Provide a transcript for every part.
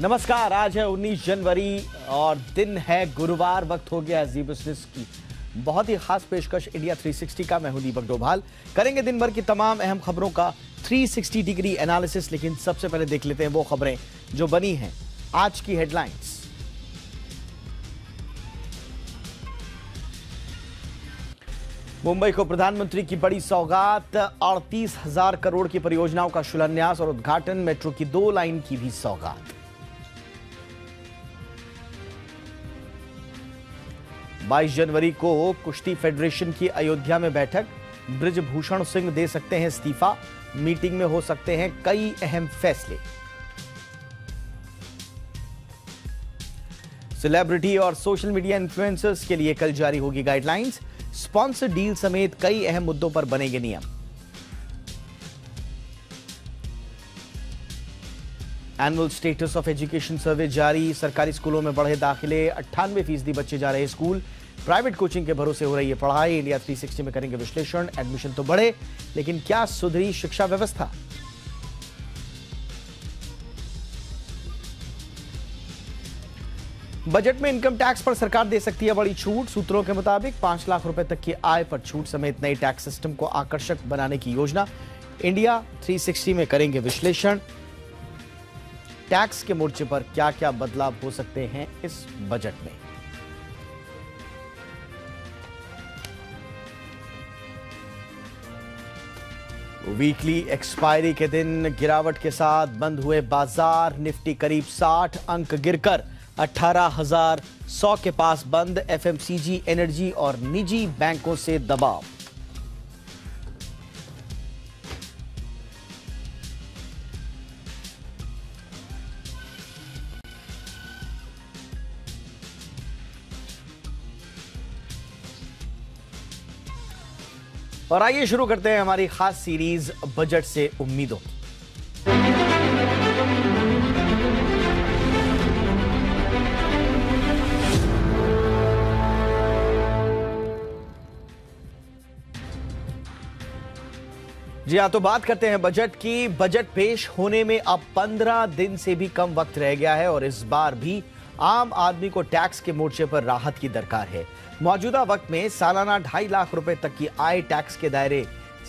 नमस्कार। आज है 19 जनवरी और दिन है गुरुवार। वक्त हो गया है जी बिजनेस की बहुत ही खास पेशकश इंडिया 360 का। मैं हूं दीपक डोभाल। करेंगे दिन भर की तमाम अहम खबरों का 360 डिग्री एनालिसिस, लेकिन सबसे पहले देख लेते हैं वो खबरें जो बनी हैं आज की हेडलाइंस। मुंबई को प्रधानमंत्री की बड़ी सौगात, 38,000 करोड़ की परियोजनाओं का शिलान्यास और उद्घाटन। मेट्रो की 2 लाइन की भी सौगात। 22 जनवरी को कुश्ती फेडरेशन की अयोध्या में बैठक। बृजभूषण सिंह दे सकते हैं इस्तीफा। मीटिंग में हो सकते हैं कई अहम फैसले। सेलिब्रिटी और सोशल मीडिया इन्फ्लुएंसर्स के लिए कल जारी होगी गाइडलाइंस। स्पॉन्सर डील समेत कई अहम मुद्दों पर बनेंगे नियम। एनुअल स्टेटस ऑफ एजुकेशन सर्वे जारी। सरकारी स्कूलों में बढ़े दाखिले, 98% बच्चे जा रहे स्कूल। प्राइवेट कोचिंग के भरोसे हो रही है पढ़ाई। इंडिया 360 में करेंगे विश्लेषण। एडमिशन तो बढ़े, लेकिन क्या सुधरी शिक्षा व्यवस्था? बजट में इनकम टैक्स पर सरकार दे सकती है बड़ी छूट। सूत्रों के मुताबिक 5 लाख रुपए तक की आय पर छूट समेत नई टैक्स सिस्टम को आकर्षक बनाने की योजना। इंडिया 360 में करेंगे विश्लेषण। टैक्स के मोर्चे पर क्या क्या बदलाव हो सकते हैं इस बजट में। वीकली एक्सपायरी के दिन गिरावट के साथ बंद हुए बाजार। निफ्टी करीब 60 अंक गिरकर 18,100 के पास बंद। एफएमसीजी, एनर्जी और निजी बैंकों से दबाव। और आइए शुरू करते हैं हमारी खास सीरीज बजट से उम्मीदों। जी हाँ, तो बात करते हैं बजट की। बजट पेश होने में अब 15 दिन से भी कम वक्त रह गया है और इस बार भी आम आदमी को टैक्स के मोर्चे पर राहत की दरकार है। मौजूदा वक्त में सालाना 2.5 लाख रुपए तक की आय टैक्स के दायरे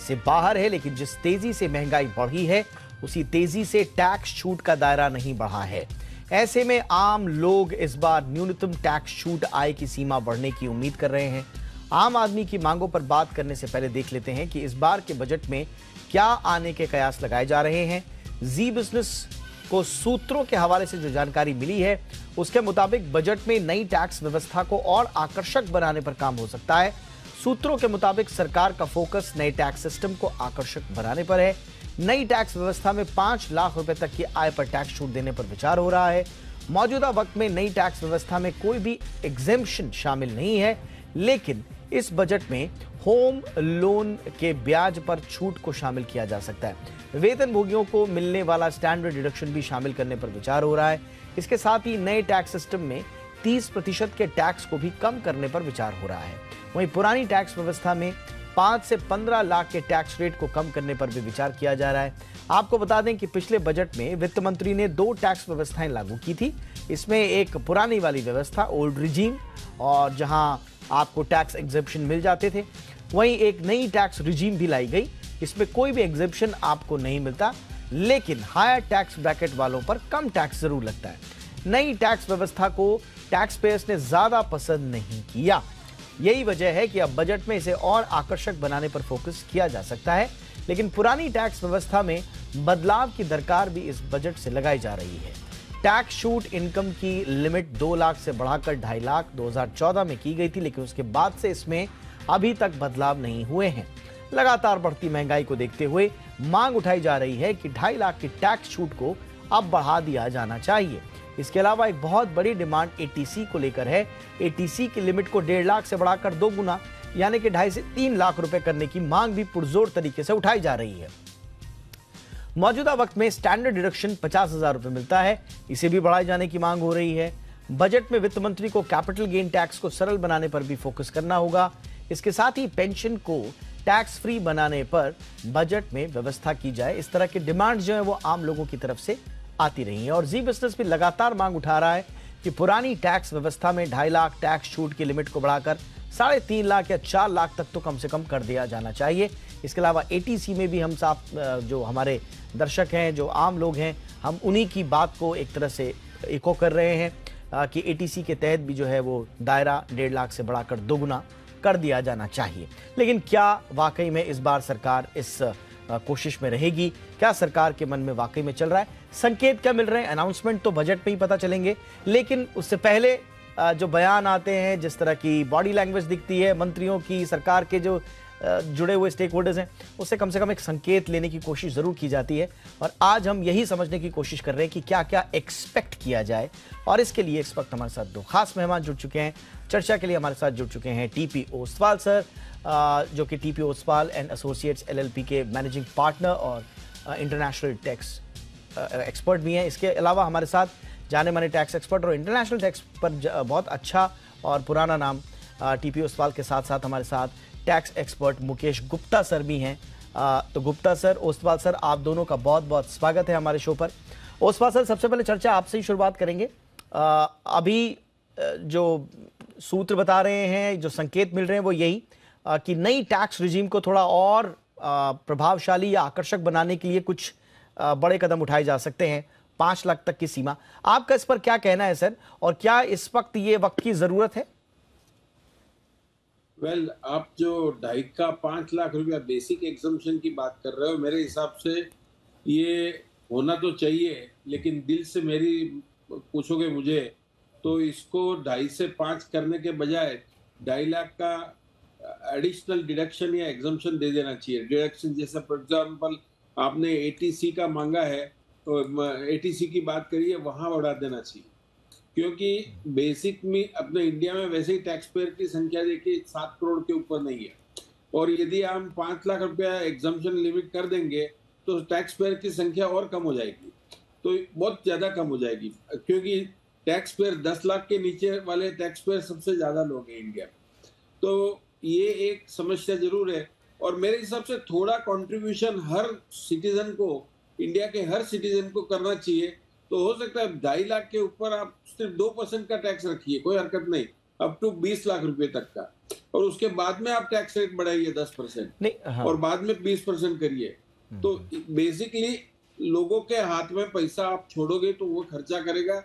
से बाहर है, लेकिन जिस तेजी से महंगाई बढ़ी है उसी तेजी से टैक्स छूट का दायरा नहीं बढ़ा है। ऐसे में आम लोग इस बार न्यूनतम टैक्स छूट आय की सीमा बढ़ने की उम्मीद कर रहे हैं। आम आदमी की मांगों पर बात करने से पहले देख लेते हैं कि इस बार के बजट में क्या आने के कयास लगाए जा रहे हैं। जी बिजनेस को सूत्रों के हवाले से जो जानकारी मिली है उसके मुताबिक बजट में नई टैक्स व्यवस्था को और आकर्षक बनाने पर काम हो सकता है। सूत्रों के मुताबिक सरकार का फोकस नए टैक्स सिस्टम को आकर्षक बनाने पर है। नई टैक्स व्यवस्था में 5 लाख रुपए तक की आय पर टैक्स छूट देने पर विचार हो रहा है। मौजूदा वक्त में नई टैक्स व्यवस्था में कोई भी एग्जेम्पशन शामिल नहीं है, लेकिन इस बजट में होम लोन के ब्याज पर छूट को शामिल किया जा सकता है। वेतन भोगियों को मिलने वाला स्टैंडर्ड डिडक्शन भी शामिल करने पर विचार हो रहा है। इसके साथ ही नए टैक्स सिस्टम में 30% के टैक्स को भी कम करने पर विचार हो रहा है। वहीं पुरानी टैक्स व्यवस्था में 5 से 15 लाख के टैक्स रेट को कम करने पर भी विचार किया जा रहा है। आपको बता दें कि पिछले बजट में वित्त मंत्री ने 2 टैक्स व्यवस्थाएं लागू की थी। इसमें एक पुरानी वाली व्यवस्था ओल्ड रिजीम, और जहां आपको टैक्स एग्जेम्पशन मिल जाते थे, वहीं एक नई टैक्स रिजीम भी लाई गई। इसमें कोई भी एग्जेम्पशन आपको नहीं मिलता, लेकिन हायर टैक्स ब्रैकेट वालों पर कम टैक्स जरूर लगता है। नई टैक्स व्यवस्था को टैक्स पेयर्स ने ज्यादा पसंद नहीं किया। यही वजह है कि अब बजट में इसे और आकर्षक बनाने पर फोकस किया जा सकता है, लेकिन पुरानी टैक्स व्यवस्था में बदलाव की दरकार भी इस बजट से लगाई जा रही है। टैक्स छूट इनकम की लिमिट 2 लाख से बढ़ाकर 2.5 लाख 2014 में की गई थी, लेकिन उसके बाद से इसमें अभी तक बदलाव नहीं हुए हैं। लगातार बढ़ती महंगाई को देखते हुए मांग उठाई जा रही है कि 2.5 लाख की टैक्स छूट को अब बढ़ा दिया जाना चाहिए। इसके अलावा एक बहुत बड़ी डिमांड एटीसी को लेकर है। एटीसी की लिमिट को 1.5 लाख से बढ़ाकर 2 गुना यानी कि 2.5 से 3 लाख रुपए करने की मांग भी पुरजोर तरीके से उठाई जा रही है। मौजूदा वक्त में स्टैंडर्ड डिडक्शन 50,000 रुपए मिलता है, इसे भी बढ़ाए जाने की मांग हो रही है। बजट में वित्त मंत्री को कैपिटल गेन टैक्स को सरल बनाने पर भी फोकस करना होगा। इसके साथ ही पेंशन को टैक्स फ्री बनाने पर बजट में व्यवस्था की जाए। इस तरह के डिमांड जो है वो आम लोगों की तरफ से आती रही हैं। और जी बिजनेस भी लगातार मांग उठा रहा है कि पुरानी टैक्स व्यवस्था में 2.5 लाख टैक्स छूट की लिमिट को बढ़ाकर 3.5 लाख या 4 लाख तक तो कम से कम कर दिया जाना चाहिए। इसके अलावा एटीसी में भी हम साफ, जो हमारे दर्शक हैं, जो आम लोग हैं, हम उन्हीं की बात को एक तरह से इको कर रहे हैं कि एटीसी के तहत भी जो है वो दायरा 1.5 लाख से बढ़ाकर दोगुना कर दिया जाना चाहिए। लेकिन क्या वाकई में इस बार सरकार इस कोशिश में रहेगी? क्या सरकार के मन में वाकई में चल रहा है? संकेत क्या मिल रहे हैं? अनाउंसमेंट तो बजट में ही पता चलेंगे, लेकिन उससे पहले जो बयान आते हैं, जिस तरह की बॉडी लैंग्वेज दिखती है मंत्रियों की, सरकार के जो जुड़े हुए स्टेक होल्डर्स हैं, उससे कम से कम एक संकेत लेने की कोशिश जरूर की जाती है। और आज हम यही समझने की कोशिश कर रहे हैं कि क्या क्या एक्सपेक्ट किया जाए। और इसके लिए इस वक्त हमारे साथ 2 खास मेहमान जुड़ चुके हैं। चर्चा के लिए हमारे साथ जुड़ चुके हैं टीपी ओसवाल सर, जो कि TP Oswal and associates LLP के मैनेजिंग पार्टनर और इंटरनेशनल टैक्स एक्सपर्ट भी हैं। इसके अलावा हमारे साथ जाने माने टैक्स एक्सपर्ट और इंटरनेशनल टैक्स पर बहुत अच्छा और पुराना नाम टीपी ओसवाल के साथ साथ हमारे साथ tax expert Mukesh Gupta sir भी हैं। तो गुप्ता सर, ओसवाल सर, आप दोनों का बहुत बहुत स्वागत है हमारे शो पर। ओसवाल सर, सबसे पहले चर्चा आपसे ही शुरुआत करेंगे। अभी जो सूत्र बता रहे हैं, जो संकेत मिल रहे हैं, वो यही कि नई टैक्स रिजीम को थोड़ा और प्रभावशाली या आकर्षक बनाने के लिए कुछ बड़े कदम उठाए जा सकते हैं, 5 लाख तक की सीमा। आपका इस पर क्या कहना है सर, और क्या इस वक्त ये वक्त की जरूरत है? आप जो 5 लाख रुपया बेसिक एग्जम्पशन की बात कर रहे हो, मेरे हिसाब से ये होना तो चाहिए, लेकिन दिल से मेरी पूछोगे मुझे तो इसको 2.5 से 5 करने के बजाय 2.5 लाख का एडिशनल डिडक्शन या एग्जम्पशन दे देना चाहिए। डिडक्शन जैसा फॉर एग्जाम्पल आपने एटीसी का मांगा है, तो एटीसी की बात करिए, वहां बढ़ा देना चाहिए। क्योंकि बेसिक में अपने इंडिया में वैसे ही टैक्स पेयर की संख्या देखिए 7 करोड़ के ऊपर नहीं है, और यदि हम 5 लाख रुपया एग्जम्पशन लिमिट कर देंगे तो टैक्स पेयर की संख्या और कम हो जाएगी, तो बहुत ज्यादा कम हो जाएगी। क्योंकि टैक्स पेयर 10 लाख के नीचे वाले टैक्स पेयर सबसे ज्यादा लोग हैं इंडिया में, तो ये एक समस्या जरूर है। और मेरे हिसाब से थोड़ा कंट्रीब्यूशन हर सिटीजन को, इंडिया के हर सिटीजन को करना चाहिए। तो हो सकता है 2.5 लाख के ऊपर आप सिर्फ 2% का टैक्स रखिए, कोई हरकत नहीं, अप टू 20 लाख रुपए तक का, और उसके बाद में आप टैक्स रेट बढ़ाइए 10%, हाँ। और बाद में 20% करिए। तो बेसिकली लोगों के हाथ में पैसा आप छोड़ोगे तो वो खर्चा करेगा,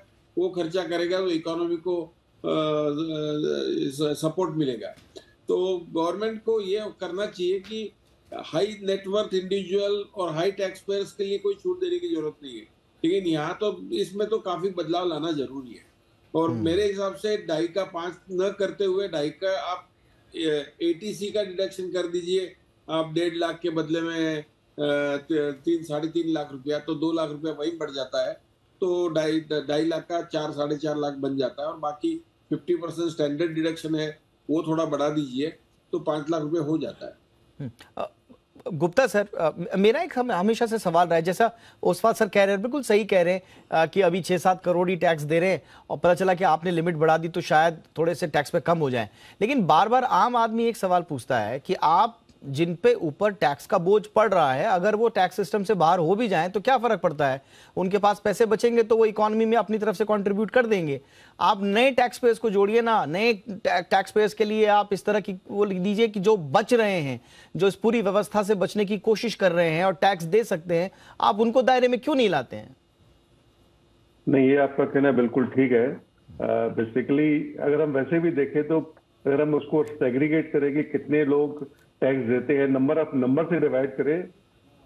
तो इकोनॉमी को सपोर्ट मिलेगा। तो गवर्नमेंट को ये करना चाहिए कि हाई नेटवर्थ इंडिविजुअल और हाई टैक्स पेयर्स के लिए कोई छूट देने की जरूरत नहीं है, लेकिन यहाँ तो इसमें तो काफी बदलाव लाना जरूरी है। और मेरे हिसाब से 2.5 का 5 न करते हुए 2.5 का आप एटीसी का डिडक्शन कर दीजिए। आप 1.5 लाख के बदले में 3-3.5 लाख रुपया, तो 2 लाख रुपया वहीं बढ़ जाता है। तो 2.5 लाख का 4-4.5 लाख बन जाता है, और बाकी 50% स्टैंडर्ड डिडक्शन है, वो थोड़ा बढ़ा दीजिए तो 5 लाख रुपए हो जाता है। गुप्ता सर, मेरा एक हमेशा से सवाल रहा है, जैसा ओसवाल सर कह रहे हैं, बिल्कुल सही कह रहे हैं कि अभी 6-7 करोड़ ही टैक्स दे रहे हैं और पता चला कि आपने लिमिट बढ़ा दी तो शायद थोड़े से टैक्स पे कम हो जाए। लेकिन बार बार आम आदमी एक सवाल पूछता है कि आप जिन पे ऊपर टैक्स का बोझ पड़ रहा है, अगर वो टैक्स सिस्टम से बाहर हो भी जाएं तो क्या फर्क पड़ता है? उनके पास पैसे बचेंगे तो वो इकोनॉमी में अपनी तरफ से कंट्रीब्यूट कर देंगे। आप नए टैक्स पेयर्स को जोड़िए ना, नए टैक्स पेयर्स के लिए आप इस तरह की वो लिख दीजिए कि जो बच रहे हैं, जो इस पूरी व्यवस्था से बचने की कोशिश कर रहे हैं और टैक्स दे सकते हैं, आप उनको दायरे में क्यों नहीं लाते हैं? नहीं, ये आपका कहना बिल्कुल ठीक है। बेसिकली अगर हम वैसे भी देखें तो अगर हम उसको सेग्रीगेट करें कि कितने लोग टैक्स देते हैं, नंबर से डिवाइड करें,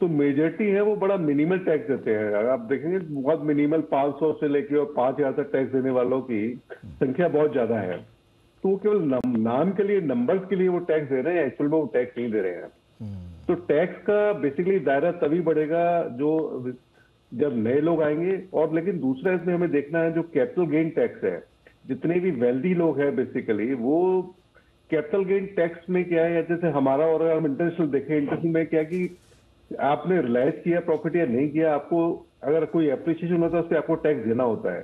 तो मेजॉरिटी है वो बड़ा मिनिमल टैक्स देते हैं। अगर आप देखेंगे बहुत मिनिमल 500 से लेके और 5,000 तक टैक्स देने वालों की संख्या बहुत ज्यादा है। तो वो केवल नाम के लिए, नंबर्स के लिए वो टैक्स दे रहे हैं, एक्चुअल में वो टैक्स नहीं दे रहे हैं। तो टैक्स का बेसिकली दायरा तभी बढ़ेगा जो जब नए लोग आएंगे। और लेकिन दूसरा इसमें हमें देखना है जो कैपिटल गेन टैक्स है, जितने भी वेल्दी लोग हैं बेसिकली वो कैपिटल गेन टैक्स में क्या है, जैसे हमारा और हम इंटरनेशनल देखें, इंटरनेशनल में क्या कि आपने रिलाइज किया प्रॉफिट या नहीं किया, आपको अगर कोई एप्रिसिएशन होता है उस पर आपको टैक्स देना होता है।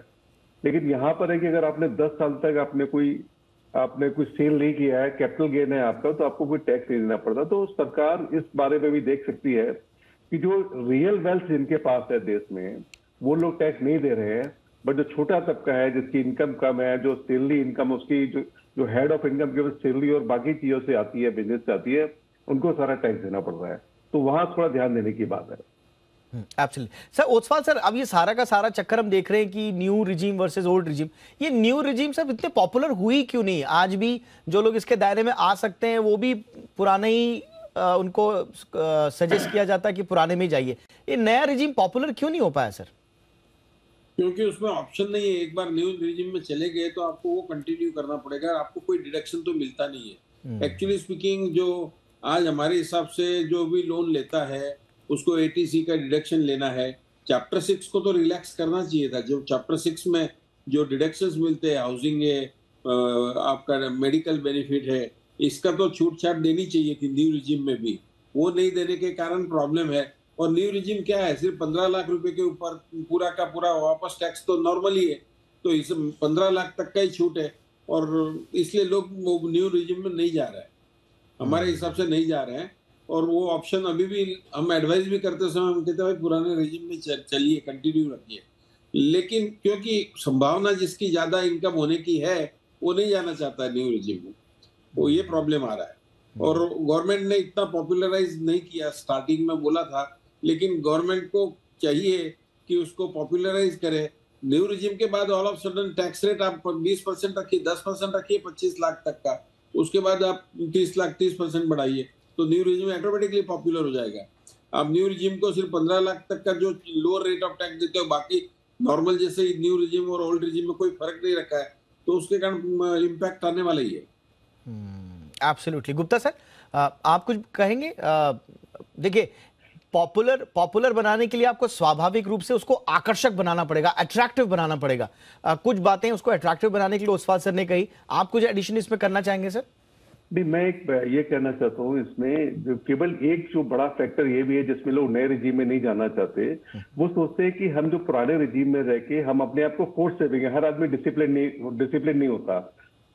लेकिन यहाँ पर है कि अगर आपने 10 साल तक आपने कोई सेल नहीं किया है, कैपिटल गेन है आपका, तो आपको कोई टैक्स नहीं देना पड़ता। तो सरकार इस बारे में भी देख सकती है कि जो रियल वेल्थ जिनके पास है देश में, वो लोग टैक्स नहीं दे रहे हैं, बट जो छोटा तबका है जिसकी इनकम कम है, जो सैलरी इनकम उसकी जो हेड ऑफ इनकम केवल सैलरी और बाकी चीजों से आती है, बिजनेस से आती है, उनको सारा टैक्स देना पड़ रहा है। तो वहां थोड़ा ध्यान देने की बात है। Absolutely sir. ओसवाल सर, अब ये सारा का सारा चक्कर हम देख रहे हैं कि new regime versus old regime, ये न्यू रिजीम सर इतने पॉपुलर हुई क्यों नहीं? आज भी जो लोग इसके दायरे में आ सकते हैं वो भी पुराने ही उनको सजेस्ट किया जाता है कि पुराने में जाइए। ये नया रिजीम पॉपुलर क्यों नहीं हो पाया सर? क्योंकि उसमें ऑप्शन नहीं है। एक बार न्यू रिजीम में चले गए तो आपको वो कंटिन्यू करना पड़ेगा, आपको कोई डिडक्शन तो मिलता नहीं है। एक्चुअली स्पीकिंग, जो आज हमारे हिसाब से जो भी लोन लेता है उसको एटीसी का डिडक्शन लेना है। चैप्टर 6 को तो रिलैक्स करना चाहिए था। जो चैप्टर 6 में जो डिडक्शंस मिलते हैं, हाउसिंग है, आपका मेडिकल बेनिफिट है, इसका तो छूट छाट देनी चाहिए थी न्यू रिजीम में भी। वो नहीं देने के कारण प्रॉब्लम है। और न्यू रिजीम क्या है, सिर्फ 15 लाख रुपए के ऊपर पूरा का पूरा वापस टैक्स तो नॉर्मल ही है, तो इस 15 लाख तक का ही छूट है, और इसलिए लोग वो न्यू रिजीम में नहीं जा रहे हैं, हमारे हिसाब से नहीं जा रहे हैं। और वो ऑप्शन अभी भी हम एडवाइस भी करते समय हम कहते हैं भाई पुराने रिजीम में चलिए, कंटिन्यू रखिए। लेकिन क्योंकि संभावना जिसकी ज्यादा इनकम होने की है वो नहीं जाना चाहता है न्यू रिजीम में, वो ये प्रॉब्लम आ रहा है। और गवर्नमेंट ने इतना पॉपुलराइज नहीं किया, स्टार्टिंग में बोला था, लेकिन गवर्नमेंट को चाहिए कि उसको पॉपुलराइज करे। न्यू रिजीम के बाद all of sudden tax rate आप 20% रखिए, 10% रखिए 25 लाख तक का, उसके बाद आप 30 लाख 30% बढ़ाइए, तो न्यू रिजीम ऑटोमेटिकली पॉपुलर हो जाएगा। आप न्यू रिजीम को सिर्फ 15 लाख तक का जो लोअर रेट ऑफ टैक्स देते हो, बाकी नॉर्मल जैसे न्यू रिजीम और ओल्ड रिजीम में कोई फर्क नहीं रखा है, तो उसके कारण इम्पैक्ट आने वाला ही है। एब्सोल्युटली। गुप्ता सर, आप कुछ कहेंगे? देखिए, पॉपुलर बनाने के लिए आपको स्वाभाविक रूप से उसको आकर्षक बनाना पड़ेगा, अट्रैक्टिव बनाना पड़ेगा। कुछ बातें उसको अट्रैक्टिव बनाने के लिए ओसवाल सर ने कही, आप कुछ एडिशन इसमें करना चाहेंगे सर? नहीं, मैं एक ये कहना चाहता हूँ इसमें, जो केवल एक जो बड़ा फैक्टर ये भी है जिसमें लोग नए रिजीम में नहीं जाना चाहते, वो सोचते हैं कि हम जो पुराने रिजीम में रह के हम अपने आप को फोर्स सेविंग है, हर आदमी डिसिप्लिन नहीं होता,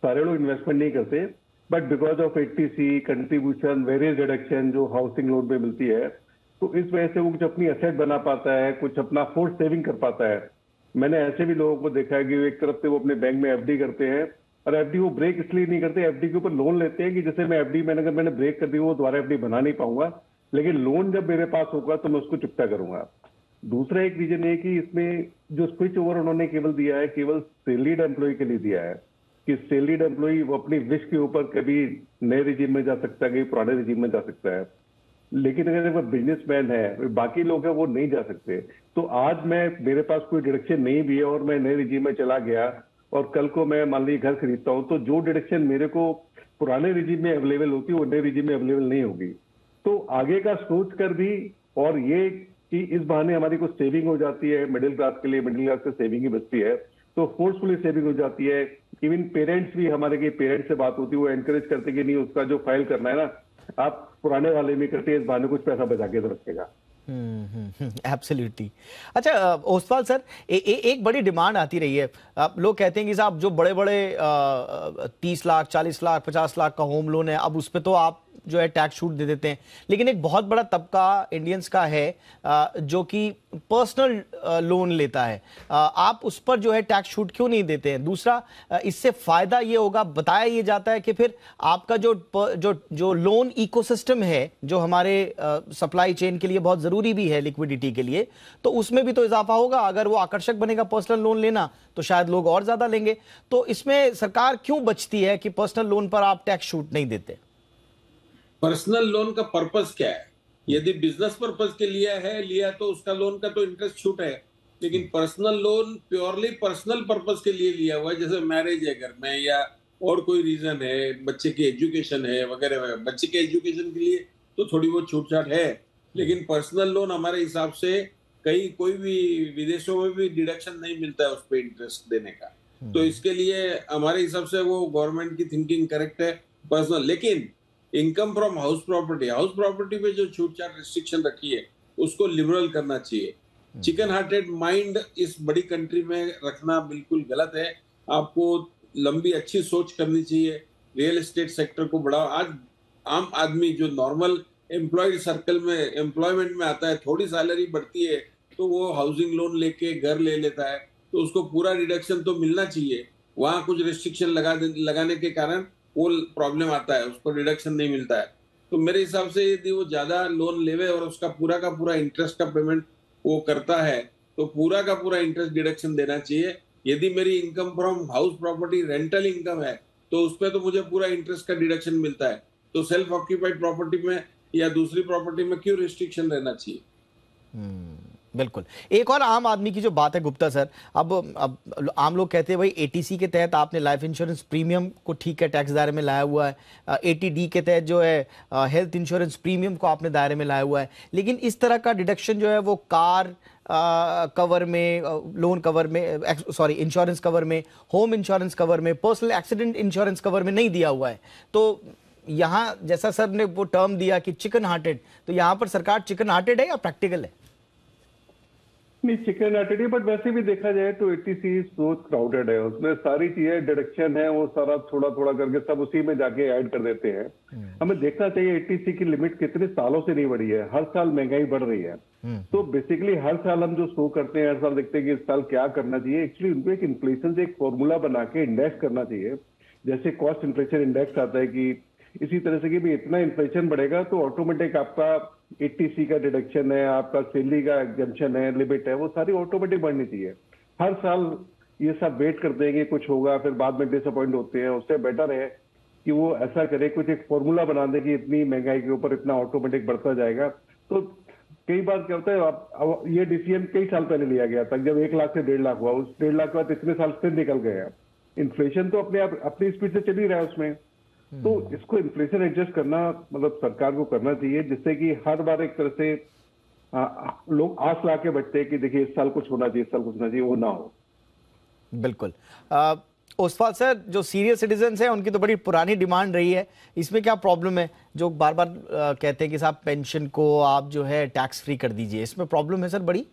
सारे लोग इन्वेस्टमेंट नहीं करते, but because of eighty C contribution, various deduction जो हाउसिंग लोन पे मिलती है, तो इस वजह से वो कुछ अपनी एसेट बना पाता है, कुछ अपना फोर्स सेविंग कर पाता है। मैंने ऐसे भी लोगों को देखा है कि एक तरफ से वो अपने बैंक में एफडी करते हैं, और एफडी वो ब्रेक इसलिए नहीं करते, एफडी के ऊपर लोन लेते हैं कि जैसे मैं एफडी अगर मैंने ब्रेक कर दी वो दोबारा एफडी बना नहीं पाऊंगा, लेकिन लोन जब मेरे पास होगा तो मैं उसको चुकता करूंगा। दूसरा एक रीजन है कि इसमें जो स्विच ओवर उन्होंने केवल दिया है, केवल सैलरीड एम्प्लॉय के लिए दिया है कि सैलरीड एम्प्लॉय वो अपनी विश के ऊपर कभी नए रिजीम में जा सकता है, कभी पुराने रिजीम में जा सकता है, लेकिन अगर वो बिजनेसमैन है, बाकी लोग हैं, वो नहीं जा सकते। तो आज मेरे पास कोई डिडक्शन नहीं भी है और मैं नए रिजीम में चला गया और कल को मैं मान लीजिए घर खरीदता हूं, तो जो डिडक्शन मेरे को पुराने रिजीम में अवेलेबल होती है वो नए रिजीम में अवेलेबल नहीं होगी। तो आगे का सोच कर भी, और ये कि इस बहाने हमारी कुछ सेविंग हो जाती है, मिडिल क्लास के लिए मिडिल क्लास से सेविंग ही बचती है, तो फोर्सफुली सेविंग हो जाती है। इवन पेरेंट्स भी, हमारे के पेरेंट्स से बात होती है, वो एनकरेज करते कि नहीं, उसका जो फाइल करना है ना आप पुराने वाले में करते हैं, इस बहाने कुछ पैसा बचा के तो रखेगा। एब्सोल्युटली। अच्छा ओसवाल सर, एक बड़ी डिमांड आती रही है, लोग कहते हैं कि साहब जो बड़े बड़े 30 लाख 40 लाख 50 लाख का होम लोन है, अब उस पर तो आप जो है टैक्स छूट दे देते हैं, लेकिन एक बहुत बड़ा तबका इंडियंस का है जो कि पर्सनल लोन लेता है, आप उस पर जो है टैक्स छूट क्यों नहीं देते हैं? दूसरा, इससे फायदा ये होगा, बताया ये जाता है कि फिर आपका जो लोन इकोसिस्टम है, जो हमारे सप्लाई चेन के लिए बहुत जरूरी भी है, लिक्विडिटी के लिए, तो उसमें भी तो इजाफा होगा। अगर वो आकर्षक बनेगा पर्सनल लोन लेना, तो शायद लोग और ज्यादा लेंगे। तो इसमें सरकार क्यों बचती है कि पर्सनल लोन पर आप टैक्स छूट नहीं देते? पर्सनल लोन का पर्पस क्या है? यदि बिजनेस पर्पस के लिए लिया तो उसका लोन का तो इंटरेस्ट छूट है, लेकिन personal loan purely personal purpose के लिए लिया हुआ है, जैसे मैरिज है घर में या और कोई रीजन है, बच्चे की एजुकेशन है वगैरह, बच्चे के एजुकेशन के लिए तो थोड़ी बहुत छूट छाट है, लेकिन पर्सनल लोन हमारे हिसाब से कोई भी विदेशों में भी डिडक्शन नहीं मिलता है उस पर इंटरेस्ट देने का। तो इसके लिए हमारे हिसाब से वो गवर्नमेंट की थिंकिंग करेक्ट है पर्सनल। लेकिन इनकम फ्रॉम हाउस प्रॉपर्टी पे जो छूट छाट रिस्ट्रिक्शन रखी है उसको लिबरल करना चाहिए। चिकन हार्टेड माइंड इस बड़ी कंट्री में रखना बिल्कुल गलत है। आपको लंबी अच्छी सोच करनी चाहिए, रियल एस्टेट सेक्टर को बढ़ाओ। आज आम आदमी जो नॉर्मल एम्प्लॉयड सर्कल में एम्प्लॉयमेंट में आता है, थोड़ी सैलरी बढ़ती है तो वो हाउसिंग लोन लेके घर ले लेता है, तो उसको पूरा डिडक्शन तो मिलना चाहिए। वहां कुछ रिस्ट्रिक्शन लगाने के कारण वो प्रॉब्लम आता है, उसको डिडक्शन नहीं मिलता है। तो मेरे हिसाब से यदि वो ज्यादा लोन लेवे और उसका पूरा का पूरा इंटरेस्ट का पेमेंट वो करता है, तो पूरा का पूरा इंटरेस्ट डिडक्शन देना चाहिए। यदि मेरी income from house property rental income है, तो उसमें तो मुझे पूरा इंटरेस्ट का डिडक्शन मिलता है। तो सेल्फ ऑक्यूपाइड प्रॉपर्टी में या दूसरी प्रॉपर्टी में क्यों रिस्ट्रिक्शन रहना चाहिए? बिल्कुल। एक और आम आदमी की जो बात है गुप्ता सर, अब आम लोग कहते हैं भाई एटीसी के तहत आपने लाइफ इंश्योरेंस प्रीमियम को ठीक है टैक्स दायरे में लाया हुआ है, एटीडी के तहत जो है हेल्थ इंश्योरेंस प्रीमियम को आपने दायरे में लाया हुआ है, लेकिन इस तरह का डिडक्शन जो है वो कार कवर में, लोन कवर में, सॉरी इंश्योरेंस कवर में, होम इंश्योरेंस कवर में, पर्सनल एक्सीडेंट इंश्योरेंस कवर में नहीं दिया हुआ है। तो यहाँ जैसा सर ने वो टर्म दिया कि चिकन हार्टेड, तो यहाँ पर सरकार चिकन हार्टेड है या प्रैक्टिकल है? नहीं, चिकन हार्टेड है, बट वैसे भी देखा जाए तो 80C बहुत क्राउडेड है, उसमें सारी चीजें डिडक्शन है, वो सारा थोड़ा थोड़ा करके सब उसी में जाके ऐड कर देते हैं। हमें देखना चाहिए 80C की लिमिट कितने सालों से नहीं बढ़ी है, हर साल महंगाई बढ़ रही है। तो बेसिकली हर साल हम जो शो करते हैं, हर साल देखते हैं कि इस साल क्या करना चाहिए। एक्चुअली उनको एक इन्फ्लेशन से एक फॉर्मूला बना के इंडेक्स करना चाहिए, जैसे कॉस्ट इन्फ्लेशन इंडेक्स आता है कि इसी तरह से कि भी इतना इन्फ्लेशन बढ़ेगा तो ऑटोमेटिक आपका 80C का डिडक्शन है, आपका सैलरी का एग्जम्पशन है, लिमिट है, वो सारी ऑटोमेटिक बढ़नी चाहिए। हर साल ये सब वेट करते हैं कि कुछ होगा, फिर बाद में डिसअपॉइंट होते हैं। उससे बेटर है कि वो ऐसा करे, कुछ एक फॉर्मूला बना दे कि इतनी महंगाई के ऊपर इतना ऑटोमेटिक बढ़ता जाएगा। तो कई बार क्या होता है, अब ये डिसीजन कई साल पहले लिया गया था, जब 1 लाख से 1.5 लाख हुआ, उस 1.5 लाख के बाद इतने साल फिर निकल गए हैं। इन्फ्लेशन तो अपने आप अपनी स्पीड से चल ही रहा है उसमें। तो इसको इन्फ्लेशन एडजस्ट करना मतलब सरकार को करना चाहिए, जिससे कि हर बार एक तरह से लोग आस ला के बैठते हैं कि देखिए इस साल कुछ होना चाहिए, इस साल कुछ होना चाहिए, वो ना हो। बिल्कुल। ओसवाल सर, जो सीनियर सिटीजन हैं उनकी तो बड़ी पुरानी डिमांड रही है, इसमें क्या प्रॉब्लम है? जो बार बार कहते हैं कि साहब पेंशन को आप जो है टैक्स फ्री कर दीजिए, इसमें प्रॉब्लम है सर बड़ी?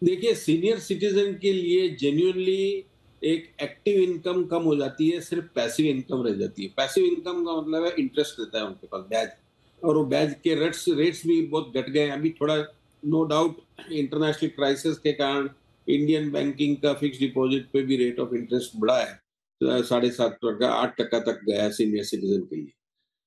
देखिए, सीनियर सिटीजन के लिए जेन्युइनली एक एक्टिव इनकम कम हो जाती है, सिर्फ पैसिव इनकम रह जाती है। पैसिव इनकम का मतलब है इंटरेस्ट रहता है उनके पास, ब्याज, और वो ब्याज के रेट्स भी बहुत घट गए हैं अभी थोड़ा। नो डाउट इंटरनेशनल क्राइसिस के कारण इंडियन बैंकिंग का फिक्स डिपॉजिट पे भी रेट ऑफ इंटरेस्ट बढ़ा है, 7.5% 8% तक गया है सीनियर सिटीजन के लिए।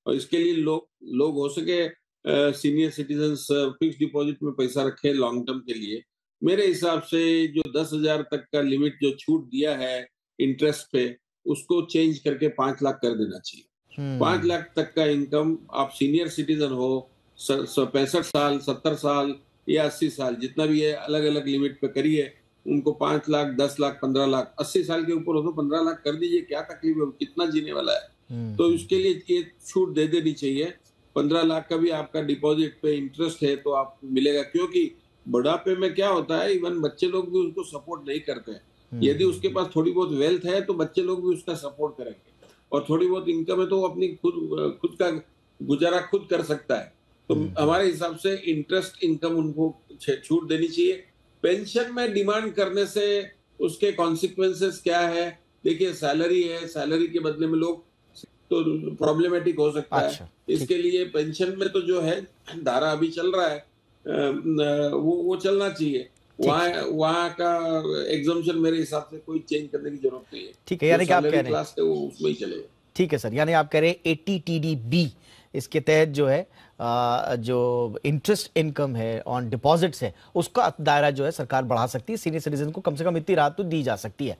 और इसके लिए लोग हो सके सीनियर सिटीजन फिक्स डिपॉजिट में पैसा रखे लॉन्ग टर्म के लिए। मेरे हिसाब से जो 10,000 तक का लिमिट जो छूट दिया है इंटरेस्ट पे, उसको चेंज करके 5 लाख कर देना चाहिए। 5 लाख तक का इनकम, आप सीनियर सिटीजन हो, 65 साल, 70 साल या 80 साल, जितना भी है, अलग अलग लिमिट पे करिए। उनको 5 लाख, 10 लाख, 15 लाख, 80 साल के ऊपर हो तो 15 लाख कर दीजिए, क्या तकलीफ है, कितना जीने वाला है। तो इसके लिए ये छूट दे देनी चाहिए। 15 लाख का भी आपका डिपॉजिट पे इंटरेस्ट है तो आप मिलेगा, क्योंकि बुढ़ापे में क्या होता है, इवन बच्चे लोग भी उसको सपोर्ट नहीं करते हैं। यदि उसके पास थोड़ी बहुत वेल्थ है तो बच्चे लोग भी उसका सपोर्ट करेंगे, और थोड़ी बहुत इनकम है तो वो अपनी खुद का गुजारा खुद कर सकता है। तो हमारे हिसाब से इंटरेस्ट इनकम उनको छूट देनी चाहिए। पेंशन में डिमांड करने से उसके कॉन्सिक्वेंसेस क्या है? देखिए, सैलरी है, सैलरी के बदले में लोग तो प्रॉब्लमेटिक हो सकता है। इसके लिए पेंशन में तो जो है धारा अभी चल रहा है, वो चलना चाहिए। वहाँ का एग्जम्पशन मेरे हिसाब से कोई चेंज करने की जरूरत नहीं है। ठीक है, यानी कि आप कह रहे हैं क्लास है वो उसमें ही चलेगा। ठीक है सर, यानी आप कह रहे हैं 80TD-B इसके तहत जो है जो इंटरेस्ट इनकम है ऑन डिपॉजिट्स है उसका दायरा जो है सरकार बढ़ा सकती है, सीनियर सिटीजन को कम से कम इतनी राहत तो दी जा सकती है।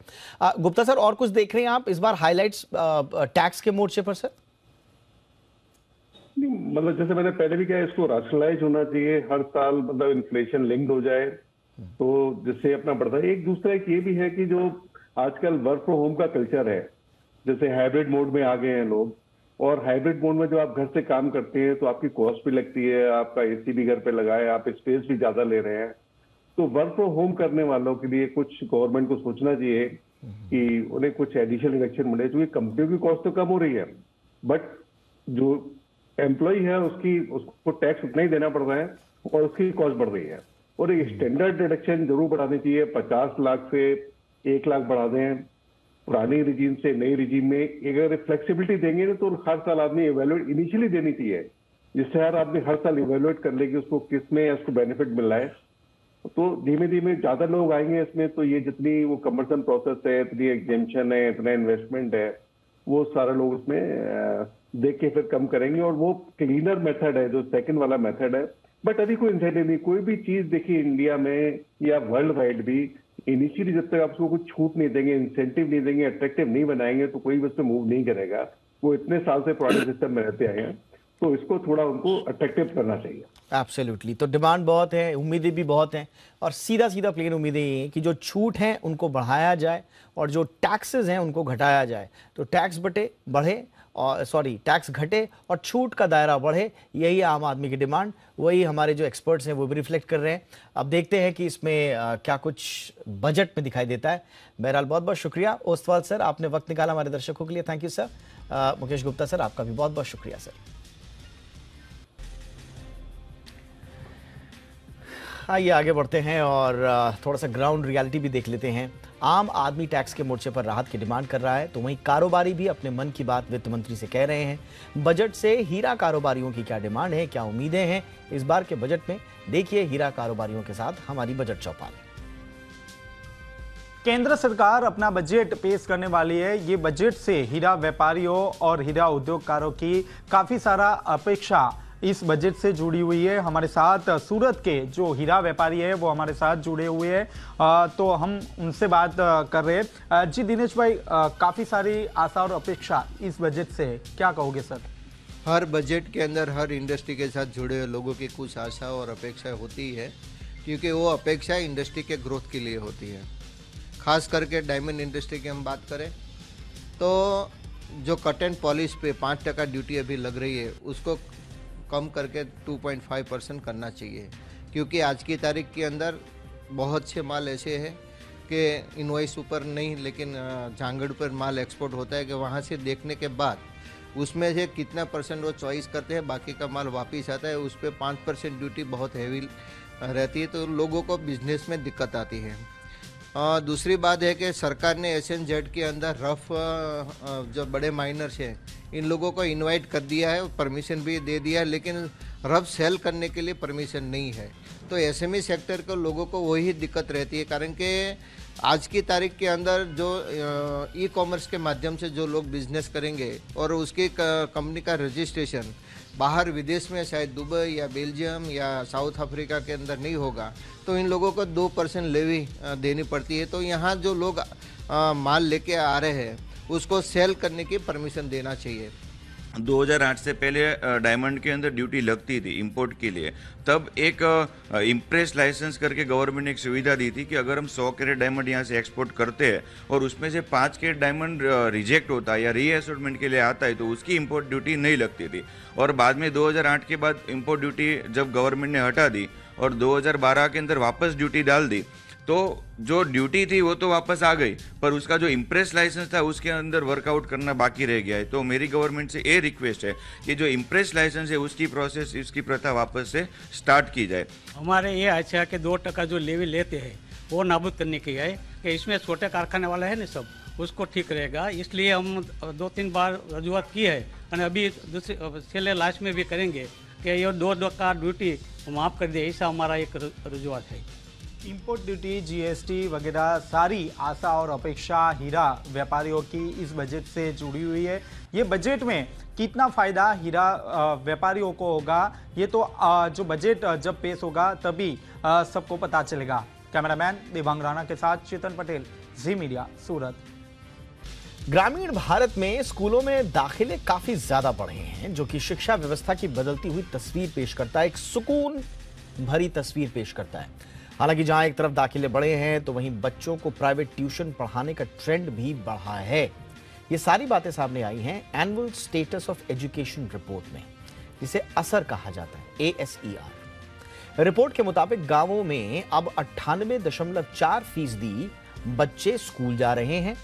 गुप्ता सर, और कुछ देख रहे हैं आप इस बार हाइलाइट्स टैक्स के मोर्चे पर? सर मतलब जैसे मैंने पहले भी कहा, इसको रैशनलाइज होना चाहिए, हर साल मतलब इन्फ्लेशन लिंक्ड हो जाए तो जिससे अपना बढ़ता है। एक दूसरा एक ये भी है कि जो आजकल वर्क फ्रॉम होम का कल्चर है, जैसे हाइब्रिड मोड में आ गए हैं लोग, और हाइब्रिड मोड में जो आप घर से काम करते हैं तो आपकी कॉस्ट भी लगती है, आपका एसी भी घर पे लगा है, आप स्पेस भी ज्यादा ले रहे हैं। तो वर्क फ्रॉम होम करने वालों के लिए कुछ गवर्नमेंट को सोचना चाहिए कि उन्हें कुछ एडिशनल रिडक्शन मिले, क्योंकि कंपनियों की कॉस्ट तो कम हो रही है, बट जो एम्प्लॉय है उसको टैक्स उतना ही देना पड़ रहा है और उसकी कॉस्ट बढ़ रही है। और एक स्टैंडर्ड रिडक्शन जरूर बढ़ानी चाहिए, 50 लाख से 1 लाख बढ़ा दें पुरानी रिजीम से नई रिजीम में। अगर फ्लेक्सिबिलिटी देंगे ना तो हर साल आदमी इवेल्युएट इनिशियली देनी चाहिए, जिससे हर आदमी हर साल इवेल्युएट कर ले कि उसको किस में उसको बेनिफिट मिल रहा है। तो धीमे धीमे ज्यादा लोग आएंगे इसमें, तो ये जितनी वो कमर्शियल प्रोसेस है, इतनी एग्जेम्पशन है, इतना इन्वेस्टमेंट है, वो सारा लोग उसमें देख के फिर कम करेंगे। और वो क्लीनर मेथड है जो सेकंड वाला मेथड है। बट अभी कोई इंसेंटिव नहीं, कोई भी चीज देखिए इंडिया में या वर्ल्ड वाइड भी, इनिशियली जब तक आप उसको कुछ छूट नहीं देंगे, इंसेंटिव नहीं देंगे, अट्रैक्टिव नहीं बनाएंगे, तो कोई भी उसमें मूव नहीं करेगा। वो इतने साल से पुराने सिस्टम में रहते आए हैं, तो इसको थोड़ा उनको अट्रैक्टिव करना चाहिए। एब्सोल्युटली। तो डिमांड बहुत है, उम्मीदें भी बहुत हैं, और सीधा सीधा प्लेन उम्मीदें ये हैं कि जो छूट हैं उनको बढ़ाया जाए और जो टैक्सेस हैं उनको घटाया जाए। तो टैक्स बढ़े और टैक्स घटे और छूट का दायरा बढ़े, यही आम आदमी की डिमांड। वही हमारे जो एक्सपर्ट्स हैं वो भी रिफ्लेक्ट कर रहे हैं। अब देखते हैं कि इसमें क्या कुछ बजट में दिखाई देता है। बहरहाल बहुत बहुत शुक्रिया ओस्तवाल सर, आपने वक्त निकाला हमारे दर्शकों के लिए। Thank you sir. Mukesh Gupta sir, आपका भी बहुत बहुत शुक्रिया सर। आइए आगे बढ़ते हैं और थोड़ा सा ग्राउंड रियलिटी भी देख लेते हैं। आम आदमी टैक्स के मोर्चे पर राहत की डिमांड कर रहा है, तो वहीं कारोबारी भी अपने मन की बात वित्त मंत्री से कह रहे हैं। बजट से हीरा कारोबारियों की क्या डिमांड है, क्या उम्मीदें हैं इस बार के बजट में, देखिए हीरा कारोबारियों के साथ हमारी बजट चौपाल। केंद्र सरकार अपना बजट पेश करने वाली है। ये बजट से हीरा व्यापारियों और हीरा उद्योगकारों की काफी सारा अपेक्षा इस बजट से जुड़ी हुई है। हमारे साथ सूरत के जो हीरा व्यापारी है वो हमारे साथ जुड़े हुए हैं, तो हम उनसे बात कर रहे हैं। जी दिनेश भाई, काफी सारी आशा और अपेक्षा इस बजट से, क्या कहोगे सर? हर बजट के अंदर हर इंडस्ट्री के साथ जुड़े हुए लोगों की कुछ आशा और अपेक्षा होती है, क्योंकि वो अपेक्षा इंडस्ट्री के ग्रोथ के लिए होती है। खास करके डायमंड इंडस्ट्री की हम बात करें तो जो कट एंड पॉलिश पे 5% ड्यूटी अभी लग रही है, उसको कम करके 2.5% करना चाहिए, क्योंकि आज की तारीख के अंदर बहुत से माल ऐसे हैं कि इनवॉइस ऊपर नहीं, लेकिन झांगड़ पर माल एक्सपोर्ट होता है कि वहाँ से देखने के बाद उसमें से कितना % वो चॉइस करते हैं, बाकी का माल वापस आता है। उस पर 5% ड्यूटी बहुत हैवी रहती है, तो लोगों को बिजनेस में दिक्कत आती है। दूसरी बात है कि सरकार ने SNZ के अंदर रफ जो बड़े माइनर्स हैं, इन लोगों को इनवाइट कर दिया है, परमिशन भी दे दिया है, लेकिन रफ सेल करने के लिए परमिशन नहीं है। तो SME सेक्टर के लोगों को वही दिक्कत रहती है, कारण कि आज की तारीख के अंदर जो ई-कॉमर्स के माध्यम से जो लोग बिजनेस करेंगे और उसकी कंपनी का रजिस्ट्रेशन बाहर विदेश में शायद दुबई या बेल्जियम या साउथ अफ्रीका के अंदर नहीं होगा, तो इन लोगों को 2% लेवी देनी पड़ती है। तो यहाँ जो लोग माल लेके आ रहे हैं उसको सेल करने की परमिशन देना चाहिए। 2008 से पहले डायमंड के अंदर ड्यूटी लगती थी इंपोर्ट के लिए। तब एक इम्प्रेस लाइसेंस करके गवर्नमेंट ने एक सुविधा दी थी कि अगर हम 100 कैरेट डायमंड यहाँ से एक्सपोर्ट करते हैं और उसमें से 5 कैरेट डायमंड रिजेक्ट होता है या रीअसोर्टमेंट के लिए आता है, तो उसकी इंपोर्ट ड्यूटी नहीं लगती थी। और बाद में 2008 के बाद इंपोर्ट ड्यूटी जब गवर्नमेंट ने हटा दी और 2012 के अंदर वापस ड्यूटी डाल दी, तो जो ड्यूटी थी वो तो वापस आ गई, पर उसका जो इम्प्रेस लाइसेंस था उसके अंदर वर्कआउट करना बाकी रह गया है। तो मेरी गवर्नमेंट से ये रिक्वेस्ट है कि जो इम्प्रेस लाइसेंस है उसकी प्रोसेस, इसकी प्रथा वापस से स्टार्ट की जाए। हमारे ये अच्छा है कि 2% जो लेवी लेते हैं वो नाबूद करने की है, कि इसमें छोटे कारखाने वाला है ना सब, उसको ठीक रहेगा। इसलिए हम 2-3 बार रजूआत की है और अभी दूसरे छेले लास्ट में भी करेंगे कि ये 2% ड्यूटी माफ़ कर दे, ऐसा हमारा एक रजूआत है। इंपोर्ट ड्यूटी, GST वगैरह सारी आशा और अपेक्षा हीरा व्यापारियों की इस बजट से जुड़ी हुई है। ये बजट में कितना फ़ायदा हीरा व्यापारियों को होगा, ये तो जो बजट जब पेश होगा तभी सबको पता चलेगा। कैमरामैन देवांग राणा के साथ चेतन पटेल, जी मीडिया, सूरत। ग्रामीण भारत में स्कूलों में दाखिले काफी ज्यादा बढ़े हैं, जो कि शिक्षा व्यवस्था की बदलती हुई तस्वीर पेश करता है, एक सुकून भरी तस्वीर पेश करता है। हालांकि जहां एक तरफ दाखिले बढ़े हैं तो वहीं बच्चों को प्राइवेट ट्यूशन पढ़ाने का ट्रेंड भी बढ़ा है। ये सारी बातें सामने आई हैं annual status of education report में, जिसे असर कहा जाता है, ASER। रिपोर्ट के मुताबिक गांवों में अब 98.4% बच्चे स्कूल जा रहे हैं।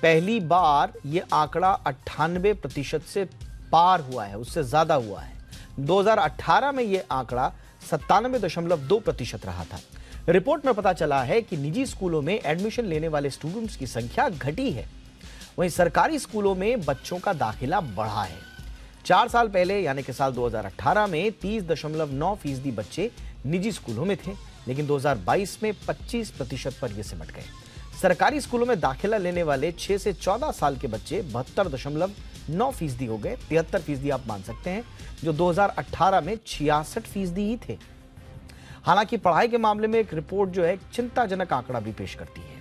पहली बार ये आंकड़ा 98% से पार हुआ है, उससे ज्यादा हुआ है। 2018 में ये आंकड़ा 97.2% रहा था। रिपोर्ट में पता चला है कि निजी स्कूलों में एडमिशन लेने वाले स्टूडेंट्स की संख्या घटी है, वहीं सरकारी स्कूलों में बच्चों का दाखिला बढ़ा है। 4 साल पहले यानी कि साल 2018 में 30.9% बच्चे निजी स्कूलों में थे, लेकिन 2022 में 25% पर यह सिमट गए। सरकारी स्कूलों में दाखिला लेने वाले 6 से 14 साल के बच्चे 72.9% हो गए। 73% आप मान सकते हैं, जो 2018 में 66% ही थे। हालांकि पढ़ाई के मामले में एक रिपोर्ट जो है चिंताजनक आंकड़ा भी पेश करती है।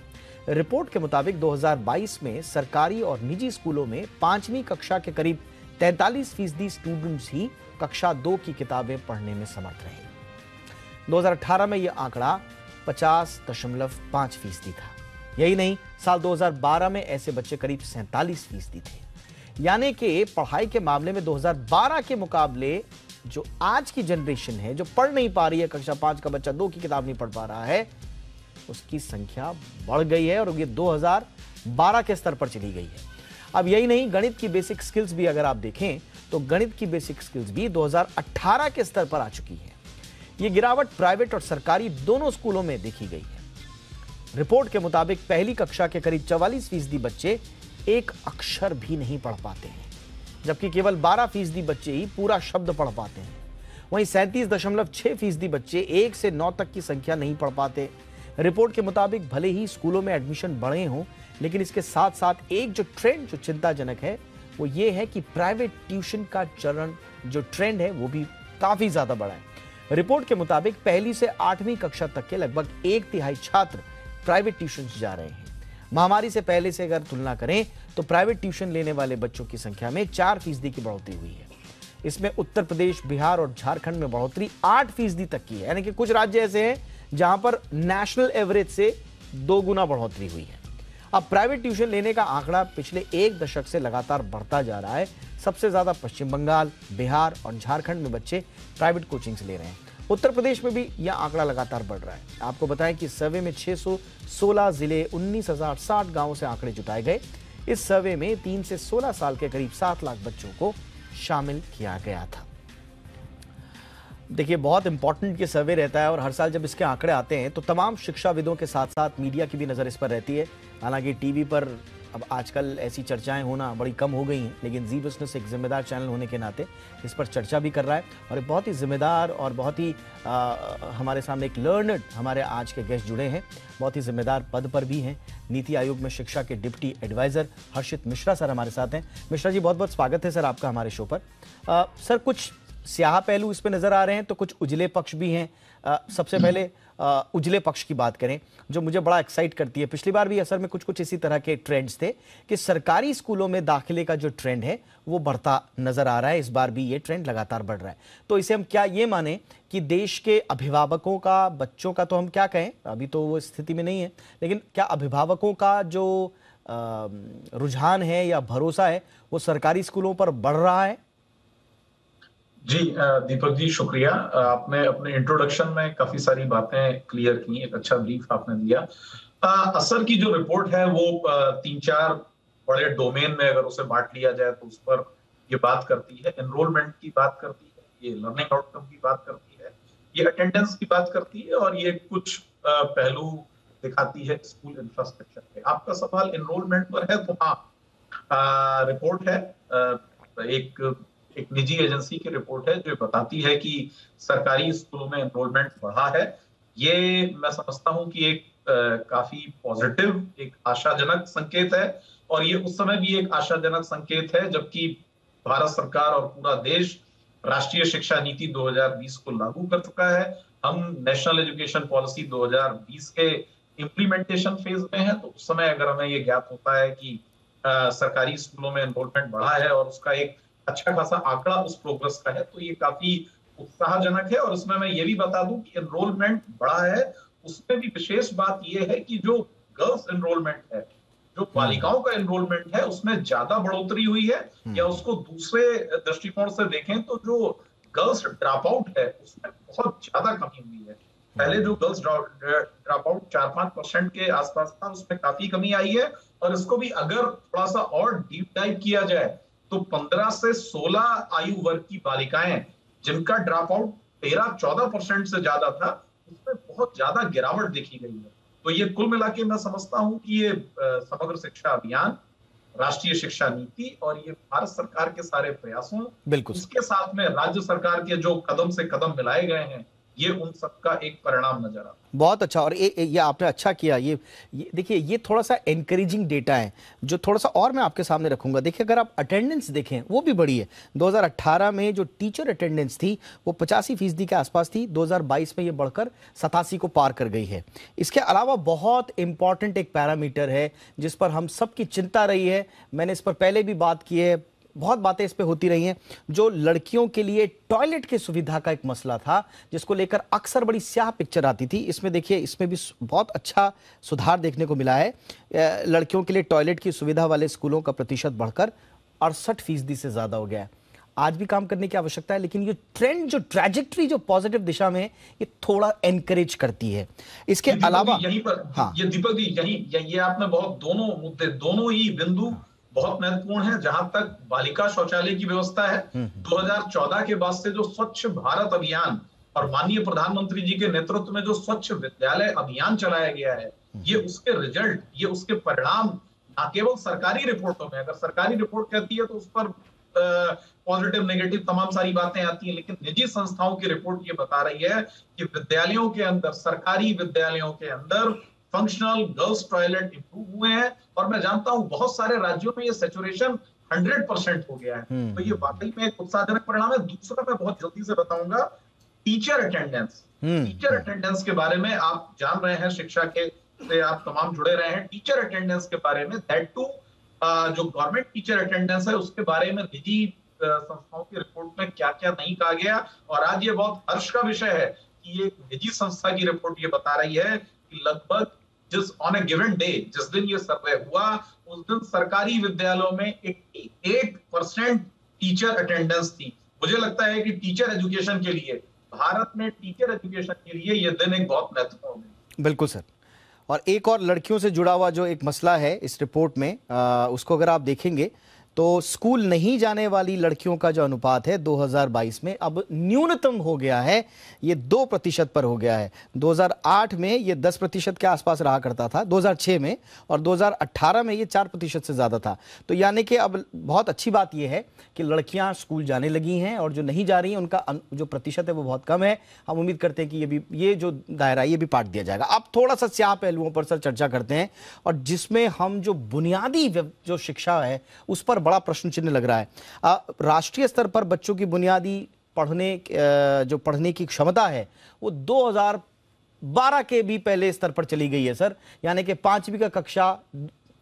रिपोर्ट के मुताबिक 2022 में सरकारी और निजी स्कूलों में 5वीं कक्षा के करीब 43% स्टूडेंट्स ही कक्षा 2 की किताबें पढ़ने में समर्थ रहे। 2018 में यह आंकड़ा 50.5% था। यही नहीं, साल 2012 में ऐसे बच्चे करीब 47% थे। यानी कि पढ़ाई के मामले में 2012 के मुकाबले जो आज की जनरेशन है, जो पढ़ नहीं पा रही है, कक्षा 5 का बच्चा 2 की किताब नहीं पढ़ पा रहा है, उसकी संख्या बढ़ गई है और ये 2012 के स्तर पर चली गई है। अब यही नहीं, गणित की बेसिक स्किल्स भी अगर आप देखें तो गणित की बेसिक स्किल्स भी 2018 के स्तर पर आ चुकी है। ये गिरावट प्राइवेट और सरकारी दोनों स्कूलों में देखी गई है। रिपोर्ट के मुताबिक पहली कक्षा के करीब 44% बच्चे एक अक्षर भी नहीं पढ़ पाते हैं, जबकि केवल 12% बच्चे ही पूरा शब्द पढ़ पाते हैं। वहीं 37.6% बच्चे 1 से 9 तक की संख्या नहीं पढ़ पाते। रिपोर्ट के मुताबिक भले ही स्कूलों में एडमिशन बढ़े हों, लेकिन इसके साथ साथ एक जो ट्रेंड जो चिंताजनक है वो ये है कि प्राइवेट ट्यूशन का चरण जो ट्रेंड है वो भी काफी ज्यादा बढ़ा है। रिपोर्ट के मुताबिक पहली से 8वीं कक्षा तक के लगभग 1/3 छात्र प्राइवेट ट्यूशन जा रहे हैं। महामारी से पहले से अगर तुलना करें तो प्राइवेट ट्यूशन लेने वाले बच्चों की संख्या में 4% की बढ़ोतरी हुई है। इसमें उत्तर प्रदेश, बिहार और झारखंड में बढ़ोतरी 8% तक की है। यानी कि कुछ राज्य ऐसे हैं जहां पर नेशनल एवरेज से 2 गुना बढ़ोतरी हुई है। अब प्राइवेट ट्यूशन लेने का आंकड़ा पिछले 1 दशक से लगातार बढ़ता जा रहा है। सबसे ज्यादा पश्चिम बंगाल, बिहार और झारखंड में बच्चे प्राइवेट कोचिंग से ले रहे हैं। उत्तर प्रदेश में भी यह आंकड़ा लगातार बढ़ रहा है। आपको बताएं कि सर्वे में 616 जिले, 19,060 गांवों से आंकड़े जुटाए गए। इस सर्वे में 3 से 16 साल के करीब 7 लाख बच्चों को शामिल किया गया था। देखिए, बहुत इंपॉर्टेंट ये सर्वे रहता है और हर साल जब इसके आंकड़े आते हैं तो तमाम शिक्षाविदों के साथ साथ मीडिया की भी नज़र इस पर रहती है। हालांकि टीवी पर अब आजकल ऐसी चर्चाएं होना बड़ी कम हो गई हैं, लेकिन जी बिजनेस एक जिम्मेदार चैनल होने के नाते इस पर चर्चा भी कर रहा है और एक बहुत ही जिम्मेदार और बहुत ही हमारे सामने एक लर्नड हमारे आज के गेस्ट जुड़े हैं। बहुत ही जिम्मेदार पद पर भी हैं। नीति आयोग में शिक्षा के डिप्टी एडवाइजर हर्षित मिश्रा सर हमारे साथ हैं। मिश्रा जी, बहुत बहुत स्वागत है सर आपका हमारे शो पर। सर, कुछ स्याह पहलू इस पे नजर आ रहे हैं तो कुछ उजले पक्ष भी हैं। सबसे पहले उजले पक्ष की बात करें, जो मुझे बड़ा एक्साइट करती है। पिछली बार भी असर में कुछ इसी तरह के ट्रेंड्स थे कि सरकारी स्कूलों में दाखिले का जो ट्रेंड है वो बढ़ता नजर आ रहा है। इस बार भी ये ट्रेंड लगातार बढ़ रहा है। तो इसे हम क्या ये माने कि देश के अभिभावकों का, बच्चों का तो हम क्या कहें, अभी तो वो स्थिति में नहीं है, लेकिन क्या अभिभावकों का जो रुझान है या भरोसा है वो सरकारी स्कूलों पर बढ़ रहा है? जी दीपक जी, शुक्रिया। आपने अपने इंट्रोडक्शन में काफी सारी बातें क्लियर की, एक अच्छा ब्रीफ आपने दिया। असर की जो रिपोर्ट है वो 3-4 बड़े डोमेन में अगर उसे बांट लिया जाए तो उस पर ये बात करती है, एनरोलमेंट की बात करती है, ये लर्निंग आउटकम की बात करती है, ये अटेंडेंस की बात करती है और ये कुछ पहलू दिखाती है स्कूल इंफ्रास्ट्रक्चर पे। आपका सवाल एनरोलमेंट पर है तो हाँ, रिपोर्ट है, एक निजी एजेंसी की रिपोर्ट है जो बताती है कि सरकारी स्कूलों में एनरोलमेंट बढ़ा है। ये मैं समझता हूं कि एक काफी पॉजिटिव, एक आशाजनक संकेत है और ये उस समय भी एक आशाजनक संकेत है जबकि भारत सरकार और पूरा देश राष्ट्रीय शिक्षा नीति 2020 को लागू कर चुका है। हम नेशनल एजुकेशन पॉलिसी 2020 के इम्प्लीमेंटेशन फेज में है। तो उस समय अगर हमें ये ज्ञात होता है कि सरकारी स्कूलों में एनरोलमेंट बढ़ा है और उसका एक अच्छा खासा आंकड़ा उस प्रोग्रेस का है, तो ये काफी उत्साहजनक है। और इसमें मैं ये भी बता दूं कि एनरोलमेंट बढ़ा है, उसमें भी विशेष बात ये है कि जो गर्ल्स एनरोलमेंट है, जो बालिकाओं का एनरोलमेंट है, उसमें ज्यादा बढ़ोतरी हुई है। या उसको दूसरे दृष्टिकोण से देखें तो जो गर्ल्स ड्रॉप आउट है उसमें बहुत ज्यादा कमी हुई है। पहले जो गर्ल्स ड्रॉप आउट 4-5% के आसपास था, उसमें काफी कमी आई है। और इसको भी अगर थोड़ा सा और डीप डाइव किया जाए तो 15 से 16 आयु वर्ग की बालिकाएं जिनका ड्रॉप आउट 13-14% से ज्यादा था, उसमें बहुत ज्यादा गिरावट देखी गई है। तो ये कुल मिला के मैं समझता हूं कि ये समग्र शिक्षा अभियान, राष्ट्रीय शिक्षा नीति और ये भारत सरकार के सारे प्रयासों, बिल्कुल उसके साथ में राज्य सरकार के जो कदम से कदम मिलाए गए हैं, ये उन सबका एक परिणाम नजर आता है। बहुत अच्छा। और ये आपने अच्छा किया। ये देखिए, ये थोड़ा सा एनकरेजिंग डेटा है जो थोड़ा सा और मैं आपके सामने रखूंगा। देखिए, अगर आप अटेंडेंस देखें वो भी बढ़ी है। 2018 में जो टीचर अटेंडेंस थी वो 85% के आसपास थी, 2022 में ये बढ़कर 87 को पार कर गई है। इसके अलावा बहुत इंपॉर्टेंट एक पैरामीटर है जिस पर हम सबकी चिंता रही है, मैंने इस पर पहले भी बात की है, बहुत बातें इस पे होती रही हैं, जो लड़कियों के लिए टॉयलेट की सुविधा का एक मसला था जिसको लेकर अक्सर बड़ी स्याह पिक्चर आती थी। इसमें देखिए, इसमें भी बहुत अच्छा सुधार देखने को मिला है। लड़कियों के लिए टॉयलेट की सुविधा वाले स्कूलों का प्रतिशत बढ़कर 68% से ज्यादा हो गया है। आज भी काम करने की आवश्यकता है, लेकिन ये ट्रेंड, जो ट्रैजेक्टरी जो पॉजिटिव दिशा में, ये थोड़ा एनकरेज करती है। इसके अलावा यहीं पर हाँ, ये दीपक जी, ये आपने बहुत, दोनों मुद्दे, दोनों ही बिंदु बहुत महत्वपूर्ण है। जहां तक बालिका शौचालय की व्यवस्था है, 2014 के बाद से जो स्वच्छ भारत अभियान और माननीय प्रधानमंत्री जी के नेतृत्व में जो स्वच्छ विद्यालय अभियान चलाया गया है, ये उसके रिजल्ट, ये उसके परिणाम न केवल सरकारी रिपोर्टों में, अगर सरकारी रिपोर्ट कहती है तो उस पर पॉजिटिव नेगेटिव तमाम सारी बातें आती हैं, लेकिन निजी संस्थाओं की रिपोर्ट ये बता रही है कि विद्यालयों के अंदर, सरकारी विद्यालयों के अंदर फंक्शनल गर्ल्स टॉयलेट इंप्रूव हुए हैं। और मैं जानता हूं बहुत सारे राज्यों में ये सैचुरेशन 100% हो गया है। तो ये वाकई में एक उत्साहजनक परिणाम है। दूसरा मैं बहुत जल्दी से बताऊंगा, टीचर अटेंडेंस। टीचर अटेंडेंस के बारे में आप जान रहे हैं, शिक्षा के से आप तमाम जुड़े रहे हैं। टीचर अटेंडेंस के बारे में, दैट टू जो गवर्नमेंट टीचर अटेंडेंस है, उसके बारे में निजी संस्थाओं की रिपोर्ट में क्या क्या नहीं कहा गया। और आज ये बहुत हर्ष का विषय है कि ये निजी संस्था की रिपोर्ट ये बता रही है कि लगभग ऑन ए गिवन डे, जिस दिन ये सर्वे हुआ, उस दिन सरकारी विद्यालयों में 88% टीचर अटेंडेंस थी। मुझे लगता है कि टीचर एजुकेशन के लिए, भारत में टीचर एजुकेशन के लिए ये दिन एक बहुत महत्वपूर्ण है। बिल्कुल सर। और एक और लड़कियों से जुड़ा हुआ जो एक मसला है इस रिपोर्ट में, उसको अगर आप देखेंगे तो स्कूल नहीं जाने वाली लड़कियों का जो अनुपात है 2022 में अब न्यूनतम हो गया है, ये 2% पर हो गया है। 2008 में ये 10% के आसपास रहा करता था, 2006 में, और 2018 में ये 4% से ज़्यादा था। तो यानी कि अब बहुत अच्छी बात यह है कि लड़कियां स्कूल जाने लगी हैं और जो नहीं जा रही हैं उनका जो प्रतिशत है वो बहुत कम है। हम उम्मीद करते हैं कि ये जो दायरा ये भी पाट दिया जाएगा। अब थोड़ा सा स्याह पहलुओं पर सर चर्चा करते हैं, और जिसमें हम जो बुनियादी जो शिक्षा है उस पर बड़ा प्रश्न चिन्ह लग रहा है। राष्ट्रीय स्तर पर बच्चों की बुनियादी पढ़ने की क्षमता है वो 2012 के भी पहले स्तर पर चली गई है सर। यानी कि 5वीं का कक्षा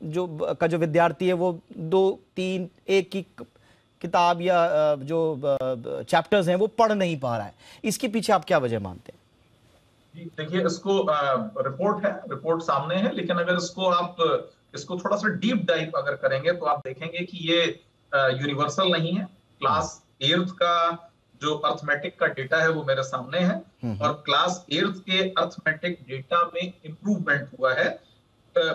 जो विद्यार्थी है वो 2-3-1 की किताब या जो चैप्टर्स हैं वो पढ़ नहीं पा रहा है। इसके पीछे आप क्या वजह मानते हैं? देखिए, इसको रिपोर्ट है, रिपोर्ट सामने है, लेकिन अगर इसको थोड़ा सा डीप डाइव अगर करेंगे तो आप देखेंगे कि ये यूनिवर्सल नहीं है। क्लास 8th का जो अर्थमेटिक का डेटा है वो मेरे सामने है, और क्लास 8th के अर्थमेटिक डेटा में इंप्रूवमेंट हुआ है।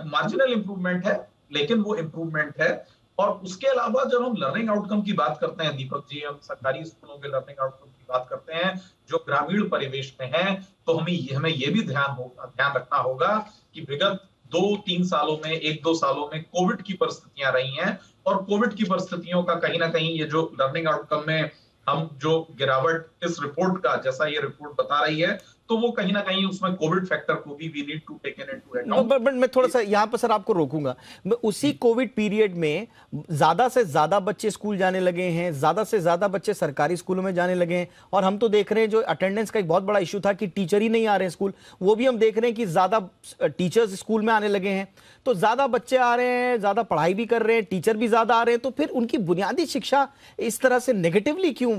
मार्जिनल इंप्रूवमेंट है, लेकिन वो इंप्रूवमेंट है। और उसके अलावा जब हम लर्निंग आउटकम की बात करते हैं दीपक जी, हम सरकारी स्कूलों के लर्निंग आउटकम की बात करते हैं जो ग्रामीण परिवेश में है, तो हमें ये भी ध्यान रखना होगा कि विगत 2-3 सालों में, 1-2 सालों में कोविड की परिस्थितियां रही हैं, और कोविड की परिस्थितियों का कहीं ना कहीं ये जो लर्निंग आउटकम में हम जो गिरावट इस रिपोर्ट का, जैसा ये रिपोर्ट बता रही है, तो वो कहीं ना कहीं उसमें कोविड फैक्टर को भी we need to take into account. But मैं थोड़ा सा यहाँ पर सर आपको रोकूंगा। मैं उसी कोविड पीरियड में ज्यादा से ज्यादा बच्चे स्कूल जाने लगे हैं, ज्यादा से ज्यादा बच्चे सरकारी स्कूलों में जाने लगे हैं, और हम तो देख रहे हैं जो अटेंडेंस का एक बहुत बड़ा इशू था कि टीचर ही नहीं आ रहे हैं स्कूल, वो भी हम देख रहे हैं कि ज्यादा टीचर्स स्कूल में आने लगे हैं। तो ज्यादा बच्चे आ रहे हैं, ज्यादा पढ़ाई भी कर रहे हैं, टीचर भी ज्यादा आ रहे हैं, तो फिर उनकी बुनियादी शिक्षा इस तरह से नेगेटिवली क्यों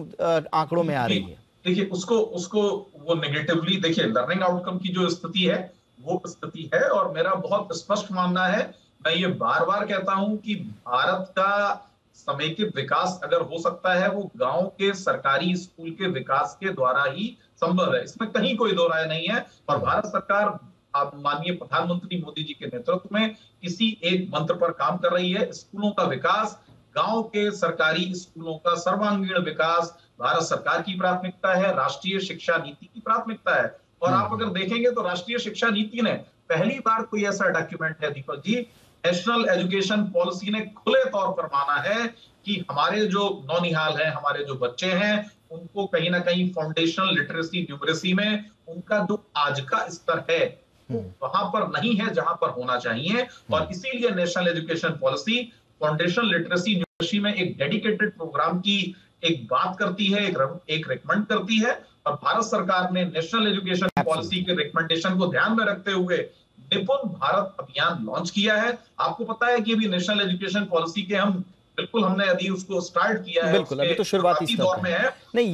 आंकड़ों में आ रही है? देखिए, उसको वो नेगेटिवली, देखिए लर्निंग आउटकम की जो स्थिति है वो स्थिति है, और मेरा बहुत स्पष्ट मानना है, मैं ये बार बार कहता हूं कि भारत का समेकित विकास अगर हो सकता है वो गांव के सरकारी स्कूल के विकास के द्वारा ही संभव है, इसमें कहीं कोई दो राय नहीं है। और भारत सरकार माननीय प्रधानमंत्री मोदी जी के नेतृत्व में किसी एक मंत्र पर काम कर रही है। स्कूलों का विकास, गांव के सरकारी स्कूलों का सर्वांगीण विकास भारत सरकार की प्राथमिकता है, राष्ट्रीय शिक्षा नीति की प्राथमिकता है। और आप अगर देखेंगे तो राष्ट्रीय शिक्षा नीति ने पहली बार कोई ऐसा डॉक्यूमेंट है Deepak ji, national education policy ने खुले तौर पर माना है कि हमारे जो नौनिहाल हैं, हमारे जो बच्चे हैं, उनको कहीं ना कहीं फाउंडेशनल लिटरेसी न्यूमरेसी में उनका जो आज का स्तर है वो वहां पर नहीं है जहां पर होना चाहिए। और इसीलिए national education policy foundational literacy numeracy में एक डेडिकेटेड प्रोग्राम की एक बात करती है, एक रिकमेंड करती है। और भारत सरकार ने नेशनल एजुकेशन पॉलिसी के रिकमेंडेशन को ध्यान में रखते हुए निपुण भारत अभियान लॉन्च किया है। आपको पता है कि अभी नेशनल एजुकेशन पॉलिसी के हमने अभी उसको स्टार्ट किया है, बिल्कुल अभी तो शुरुआती दौर में है। नहीं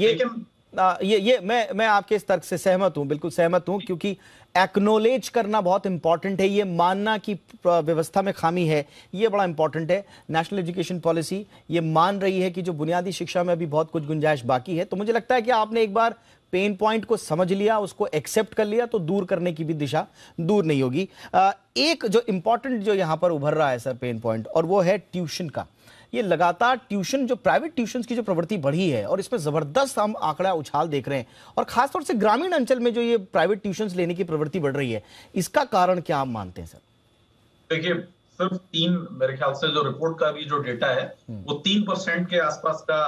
ये मैं आपके इस तर्क से सहमत हूं, बिल्कुल सहमत हूं, क्योंकि एक्नोलेज करना बहुत इंपॉर्टेंट है। ये मानना कि व्यवस्था में खामी है ये बड़ा इंपॉर्टेंट है। नेशनल एजुकेशन पॉलिसी ये मान रही है कि जो बुनियादी शिक्षा में अभी बहुत कुछ गुंजाइश बाकी है। तो मुझे लगता है कि आपने एक बार पेन पॉइंट को समझ लिया, उसको एक्सेप्ट कर लिया, तो दूर करने की भी दिशा दूर नहीं होगी। एक जो इंपॉर्टेंट जो यहां पर उभर रहा है सर पेन पॉइंट, और वो है ट्यूशन का। ये लगातार ट्यूशन, जो प्राइवेट ट्यूशन की जो प्रवृत्ति बढ़ी है और इसमें जबरदस्त हम आंकड़ा उछाल देख रहे हैं, और खासतौर से ग्रामीण अंचल में जो ये प्राइवेट ट्यूशन लेने की प्रवृत्ति बढ़ रही है, इसका कारण क्या आप मानते हैं सर? देखिए, सिर्फ 3, मेरे ख्याल से जो रिपोर्ट का भी जो डेटा है वो 3% के आसपास का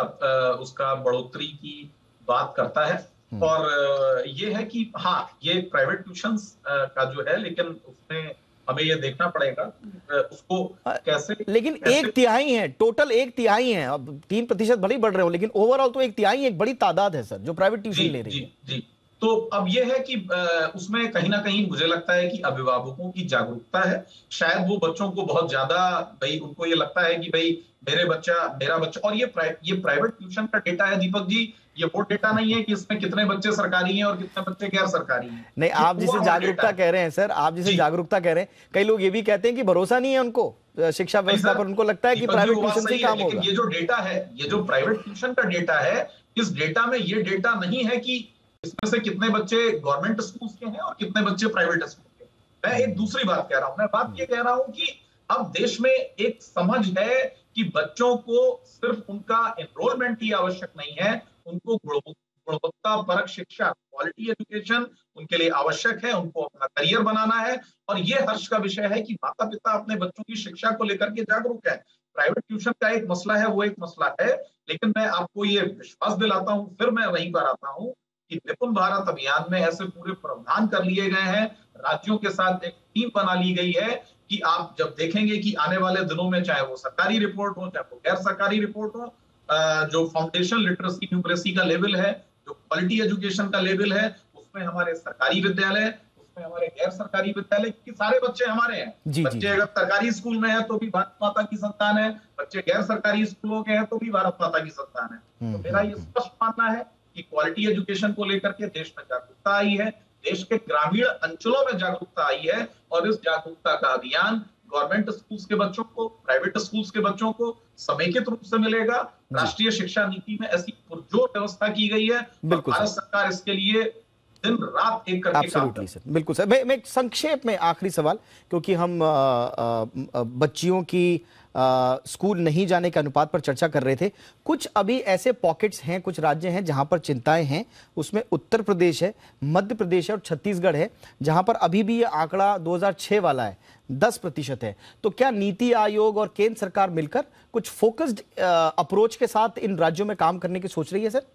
उसका बढ़ोतरी की बात करता है। और ये है कि हाँ, ये प्राइवेट ट्यूशंस का जो है, लेकिन उसमें हमें ये देखना पड़ेगा उसको कैसे। लेकिन 1/3 है, टोटल 1/3 है। अब 3% भले ही बढ़ रहे हो, लेकिन ओवरऑल तो 1/3 एक बड़ी तादाद है सर जो प्राइवेट ट्यूशन ले रही है। जी। तो अब ये है कि उसमें कहीं ना कहीं मुझे लगता है कि अभिभावकों की जागरूकता है। शायद वो बच्चों को बहुत ज्यादा उनको ये लगता है कि मेरा बच्चा। और ये प्राइवेट ट्यूशन का डेटा है दीपक जी, ये वो डेटा नहीं है कि इसमें कितने बच्चे सरकारी हैं और कितने बच्चे गैर सरकारी हैं। नहीं, आप जिसे जागरूकता कह रहे हैं सर, आप जिसे जागरूकता कह रहे हैं, कई लोग ये भी कहते हैं कि भरोसा नहीं है उनको शिक्षा व्यवस्था पर। उनको लगता है कि प्राइवेट ट्यूशन से काम होगा। ये जो डेटा है, ये जो प्राइवेट ट्यूशन का डेटा है, इस डेटा में ये डेटा नहीं है कि इसमें से कितने बच्चे गवर्नमेंट स्कूल के हैं और कितने बच्चे प्राइवेट स्कूल के। मैं एक दूसरी बात कह रहा हूं। मैं बात ये कह रहा हूं कि अब देश में एक समझ है कि बच्चों को सिर्फ उनका एनरोलमेंट ही आवश्यक नहीं है, उनको गुणवत्ता परक शिक्षा, क्वालिटी एजुकेशन उनके लिए आवश्यक है। उनको अपना करियर बनाना है। और ये हर्ष का विषय है कि माता पिता अपने बच्चों की शिक्षा को लेकर के जागरूक है। प्राइवेट ट्यूशन का एक मसला है, वो एक मसला है, लेकिन मैं आपको ये विश्वास दिलाता हूं, फिर मैं वहीं पर आता हूं कि निपुण भारत अभियान में ऐसे पूरे प्रावधान कर लिए गए हैं, राज्यों के साथ एक टीम बना ली गई है कि आप जब देखेंगे कि आने वाले दिनों में चाहे वो सरकारी रिपोर्ट हो चाहे वो गैर सरकारी रिपोर्ट हो, जो फाउंडेशन लिटरेसी न्यूमरेसी का लेवल है, जो क्वालिटी एजुकेशन का लेवल है, उसमें हमारे सरकारी विद्यालय, उसमें हमारे गैर सरकारी विद्यालय, क्योंकि सारे बच्चे हमारे हैं। बच्चे अगर सरकारी स्कूल में है तो भी भारत माता की संतान है, बच्चे गैर सरकारी स्कूलों के हैं तो भी भारत माता की संतान है। तो मेरा ये स्पष्ट मानना है कि क्वालिटी एजुकेशन को लेकर के देश में जागरूकता आई है, देश के ग्रामीण अंचलों में जागरूकता आई है। और इस जागरूकता का अभियान गवर्नमेंट स्कूल्स के बच्चों को, प्राइवेट स्कूल्स के बच्चों को समेकित रूप से मिलेगा। राष्ट्रीय शिक्षा नीति में ऐसी पुरजोर व्यवस्था की गई है। भारत सरकार इसके लिए दिन रात एक करके काम कर रही है। बिल्कुल सर। मैं संक्षेप में आखिरी सवाल, क्योंकि हम बच्चियों की स्कूल नहीं जाने के अनुपात पर चर्चा कर रहे थे। कुछ अभी ऐसे पॉकेट्स हैं, कुछ राज्य हैं जहां पर चिंताएं हैं। उसमें उत्तर प्रदेश है, मध्य प्रदेश है और छत्तीसगढ़ है, जहां पर अभी भी ये आंकड़ा 2006 वाला है, 10% है। तो क्या नीति आयोग और केंद्र सरकार मिलकर कुछ फोकस्ड अप्रोच के साथ इन राज्यों में काम करने की सोच रही है सर?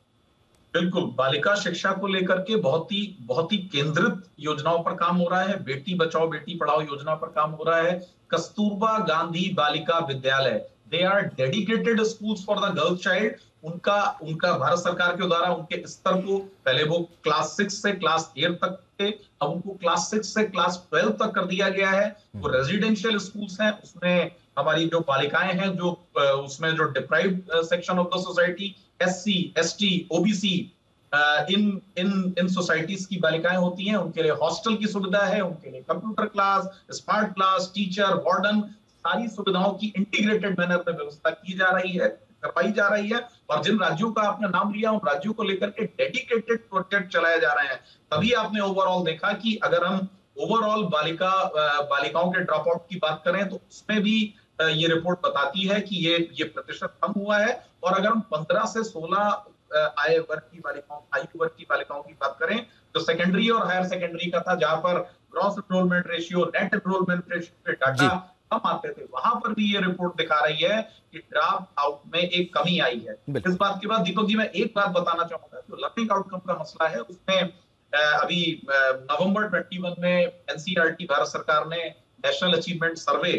बिल्कुल, बालिका शिक्षा को लेकर के बहुत ही केंद्रित योजनाओं पर काम हो रहा है। बेटी बचाओ बेटी पढ़ाओ योजना पर काम हो रहा है। कस्तूरबा गांधी बालिका विद्यालय, they are dedicated schools for the girl child. उनका भारत सरकार के द्वारा उनके स्तर को, पहले वो क्लास 6 से क्लास 8 तक थे, अब उनको क्लास 6 से क्लास 12 तक कर दिया गया है। वो रेजिडेंशियल स्कूल्स हैं, उसमें हमारी जो बालिकाएं हैं, जो उसमें जो deprived section of the society, SC, ST, OBC, in societies की बालिकाएं होती हैं, उनके लिए हॉस्टल की सुविधा है, उनके लिए computer class, smart class, teacher, warden, सारी सुविधाओं की इंटीग्रेटेड मैनर में व्यवस्था की जा रही है, करवाई जा रही है। और जिन राज्यों का आपने नाम लिया, उन राज्यों को लेकर के डेडिकेटेड प्रोजेक्ट चलाए जा रहे हैं। तभी आपने ओवरऑल देखा कि अगर हम ओवरऑल बालिकाओं के ड्रॉप आउट की बात करें तो उसमें भी ये रिपोर्ट बताती है कि ये प्रतिशत कम हुआ है। और अगर हम 15 से 16 आयु वर्ग की बालिकाओं की बात करें तो सेकेंडरी और हायर सेकेंडरी का था, जहां पर gross enrolment ratio, net enrolment ratio के डाटा कम आते थे, वहां पर भी ये रिपोर्ट दिखा रही है कि ड्रॉप आउट में एक कमी आई है। इस बात के बाद दीपक जी मैं एक बात बताना चाहूंगा, जो लर्निंग आउटकम का मसला है उसमें अभी नवंबर 21 में एनसीईआरटी भारत सरकार ने नेशनल अचीवमेंट सर्वे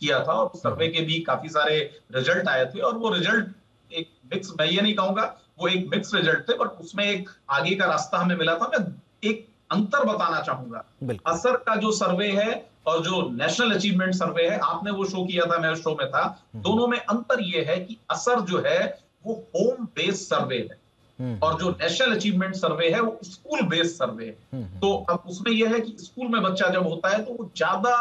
किया था और उस सर्वे के भी काफी सारे रिजल्ट आए थे और वो रिजल्ट एक मिक्स, मैं ये नहीं कहूंगा वो एक मिक्स रिजल्ट थे, बट उसमें एक आगे का रास्ता हमें मिला था। मैं एक अंतर बताना चाहूंगा, असर का जो सर्वे है और जो नेशनल अचीवमेंट सर्वे है, आपने वो शो किया था, मैं उस शो में था, दोनों में अंतर ये है कि असर जो है वो होम बेस्ड सर्वे है और जो नेशनल अचीवमेंट सर्वे है वो स्कूल बेस्ड सर्वे है। तो अब उसमें यह है कि स्कूल में बच्चा जब होता है तो वो ज्यादा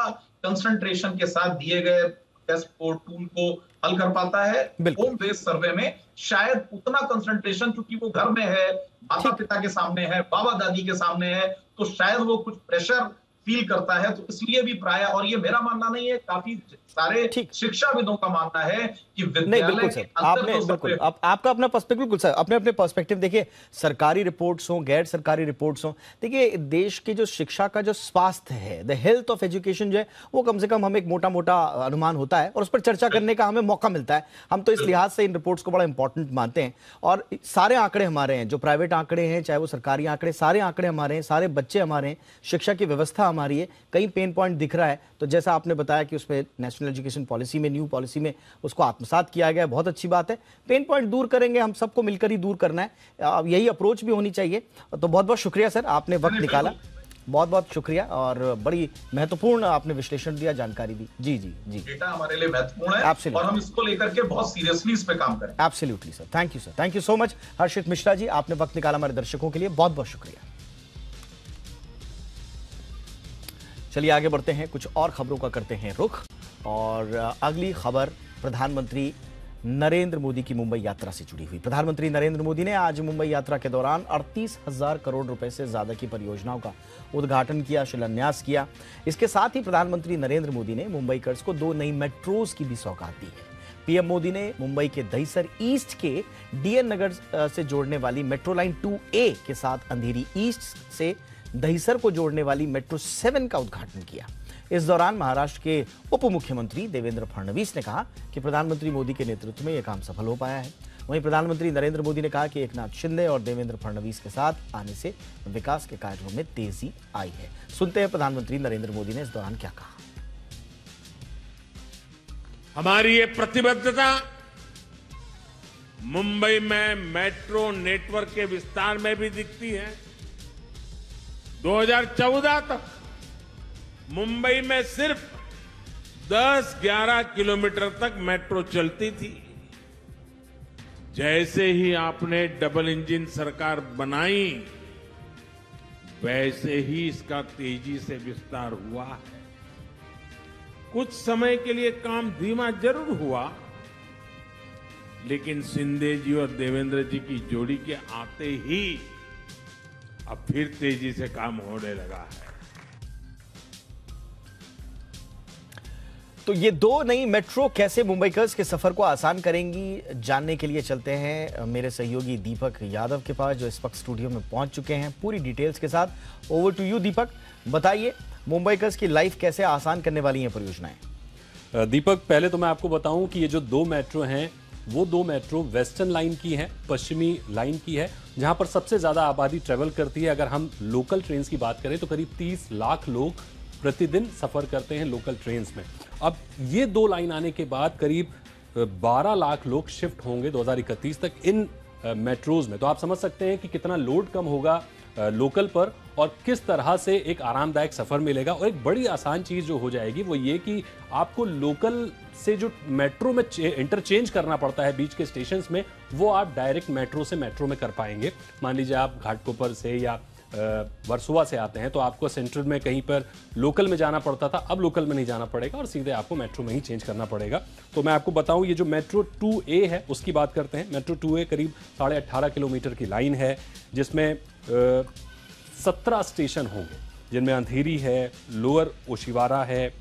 कंसंट्रेशन के साथ दिए गए टेस्ट को, टूल को हल कर पाता है। होम बेस्ड सर्वे में शायद उतना कंसंट्रेशन, क्योंकि वो घर में है, माता पिता के सामने है, बाबा दादी के सामने है, तो शायद वो कुछ प्रेशर फील करता है। तो इसलिए भी प्राय, और ये मेरा मानना नहीं है, काफी सारे शिक्षाविदों का मानना है कि नहीं, बिल्कुल सर, आपने बिल्कुल आपका अपना पर्सपेक्टिव, बिल्कुल सर, अपने अपने पर्सपेक्टिव देखिए, सरकारी रिपोर्ट्स हो, गैर सरकारी रिपोर्ट्स हो, देखिए देश की जो शिक्षा का जो स्वास्थ्य है, द हेल्थ ऑफ एजुकेशन जो है, वो कम से कम हमें एक मोटा मोटा अनुमान होता है और उस पर चर्चा करने का हमें मौका मिलता है। हम तो इस लिहाज से इन रिपोर्ट्स को बड़ा इंपॉर्टेंट मानते हैं और सारे आंकड़े हमारे हैं, जो प्राइवेट आंकड़े हैं चाहे वो सरकारी आंकड़े, सारे आंकड़े हमारे हैं, सारे बच्चे हमारे हैं, शिक्षा की व्यवस्था हमारी है। कहीं पेन पॉइंट दिख रहा है तो जैसा आपने बताया कि उसमें नेशनल एजुकेशन पॉलिसी में, न्यू पॉलिसी में उसको आत्मसात किया गया है, बहुत अच्छी बात है। पेन पॉइंट दूर करेंगे, हम सबको मिलकर ही दूर करना है, यही अप्रोच भी होनी चाहिए। तो बहुत बहुत शुक्रिया सर, आपने वक्त निकाला, बहुत बहुत शुक्रिया और बड़ी महत्वपूर्ण आपने विश्लेषण दिया, जानकारी दी। जी जी जी, डेटा हमारे लिए महत्वपूर्ण है और हम इसको लेकर के बहुत सीरियसली इस पे काम करें। Absolutely sir, thank you sir, thank you so much. Harshit Mishra ji, आपने वक्त निकाला हमारे दर्शकों के लिए, बहुत बहुत शुक्रिया। चलिए आगे बढ़ते हैं, कुछ और खबरों का करते हैं रुख, और अगली खबर प्रधानमंत्री नरेंद्र मोदी की मुंबई यात्रा से जुड़ी हुई। प्रधानमंत्री नरेंद्र मोदी ने आज मुंबई यात्रा के दौरान 38,000 करोड़ रुपए से ज्यादा की परियोजनाओं का उद्घाटन किया, शिलान्यास किया। इसके साथ ही प्रधानमंत्री नरेंद्र मोदी ने मुंबईकर्स को 2 नई मेट्रोज की भी सौगात दी है। पीएम मोदी ने मुंबई के दहिसर ईस्ट के डीएन नगर से जोड़ने वाली मेट्रो लाइन 2A के साथ अंधेरी ईस्ट से दहिसर को जोड़ने वाली मेट्रो 7 का उद्घाटन किया। इस दौरान महाराष्ट्र के उप मुख्यमंत्री देवेंद्र फडणवीस ने कहा कि प्रधानमंत्री मोदी के नेतृत्व में यह काम सफल हो पाया है। वहीं प्रधानमंत्री नरेंद्र मोदी ने कहा कि एकनाथ शिंदे और देवेंद्र फडणवीस के साथ आने से विकास के कार्यों में तेजी आई है। सुनते हैं प्रधानमंत्री नरेंद्र मोदी ने इस दौरान क्या कहा। हमारी ये प्रतिबद्धता मुंबई में मेट्रो नेटवर्क के विस्तार में भी दिखती है। 2014 तक मुंबई में सिर्फ 10-11 किलोमीटर तक मेट्रो चलती थी। जैसे ही आपने डबल इंजन सरकार बनाई, वैसे ही इसका तेजी से विस्तार हुआ है। कुछ समय के लिए काम धीमा जरूर हुआ, लेकिन शिंदे जी और देवेंद्र जी की जोड़ी के आते ही अब फिर तेजी से काम होने लगा है। तो ये 2 नई मेट्रो कैसे मुंबईकर्स के सफर को आसान करेंगी, जानने के लिए चलते हैं मेरे सहयोगी दीपक यादव के पास, जो इस वक्त स्टूडियो में पहुंच चुके हैं पूरी डिटेल्स के साथ। ओवर टू यू दीपक, बताइए मुंबईकर्स की लाइफ कैसे आसान करने वाली हैं परियोजनाएं। दीपक, पहले तो मैं आपको बताऊं कि ये जो 2 मेट्रो हैं वो 2 मेट्रो वेस्टर्न लाइन की है, पश्चिमी लाइन की है, जहां पर सबसे ज्यादा आबादी ट्रेवल करती है। अगर हम लोकल ट्रेन की बात करें तो करीब 30 लाख लोग प्रतिदिन सफर करते हैं लोकल ट्रेन में। अब ये 2 लाइन आने के बाद करीब 12 लाख लोग शिफ्ट होंगे 2031 तक इन मेट्रोज में। तो आप समझ सकते हैं कि कितना लोड कम होगा लोकल पर और किस तरह से एक आरामदायक सफर मिलेगा। और एक बड़ी आसान चीज जो हो जाएगी वो ये कि आपको लोकल से जो मेट्रो में इंटरचेंज करना पड़ता है बीच के स्टेशंस में, वो आप डायरेक्ट मेट्रो से मेट्रो में कर पाएंगे। मान लीजिए आप घाटकोपर से या वर्सोवा से आते हैं तो आपको सेंट्रल में कहीं पर लोकल में जाना पड़ता था, अब लोकल में नहीं जाना पड़ेगा और सीधे आपको मेट्रो में ही चेंज करना पड़ेगा। तो मैं आपको बताऊं, ये जो मेट्रो 2A है उसकी बात करते हैं। मेट्रो 2A करीब 18.5 किलोमीटर की लाइन है, जिसमें 17 स्टेशन होंगे, जिनमें अंधेरी है, लोअर ओशिवारा है,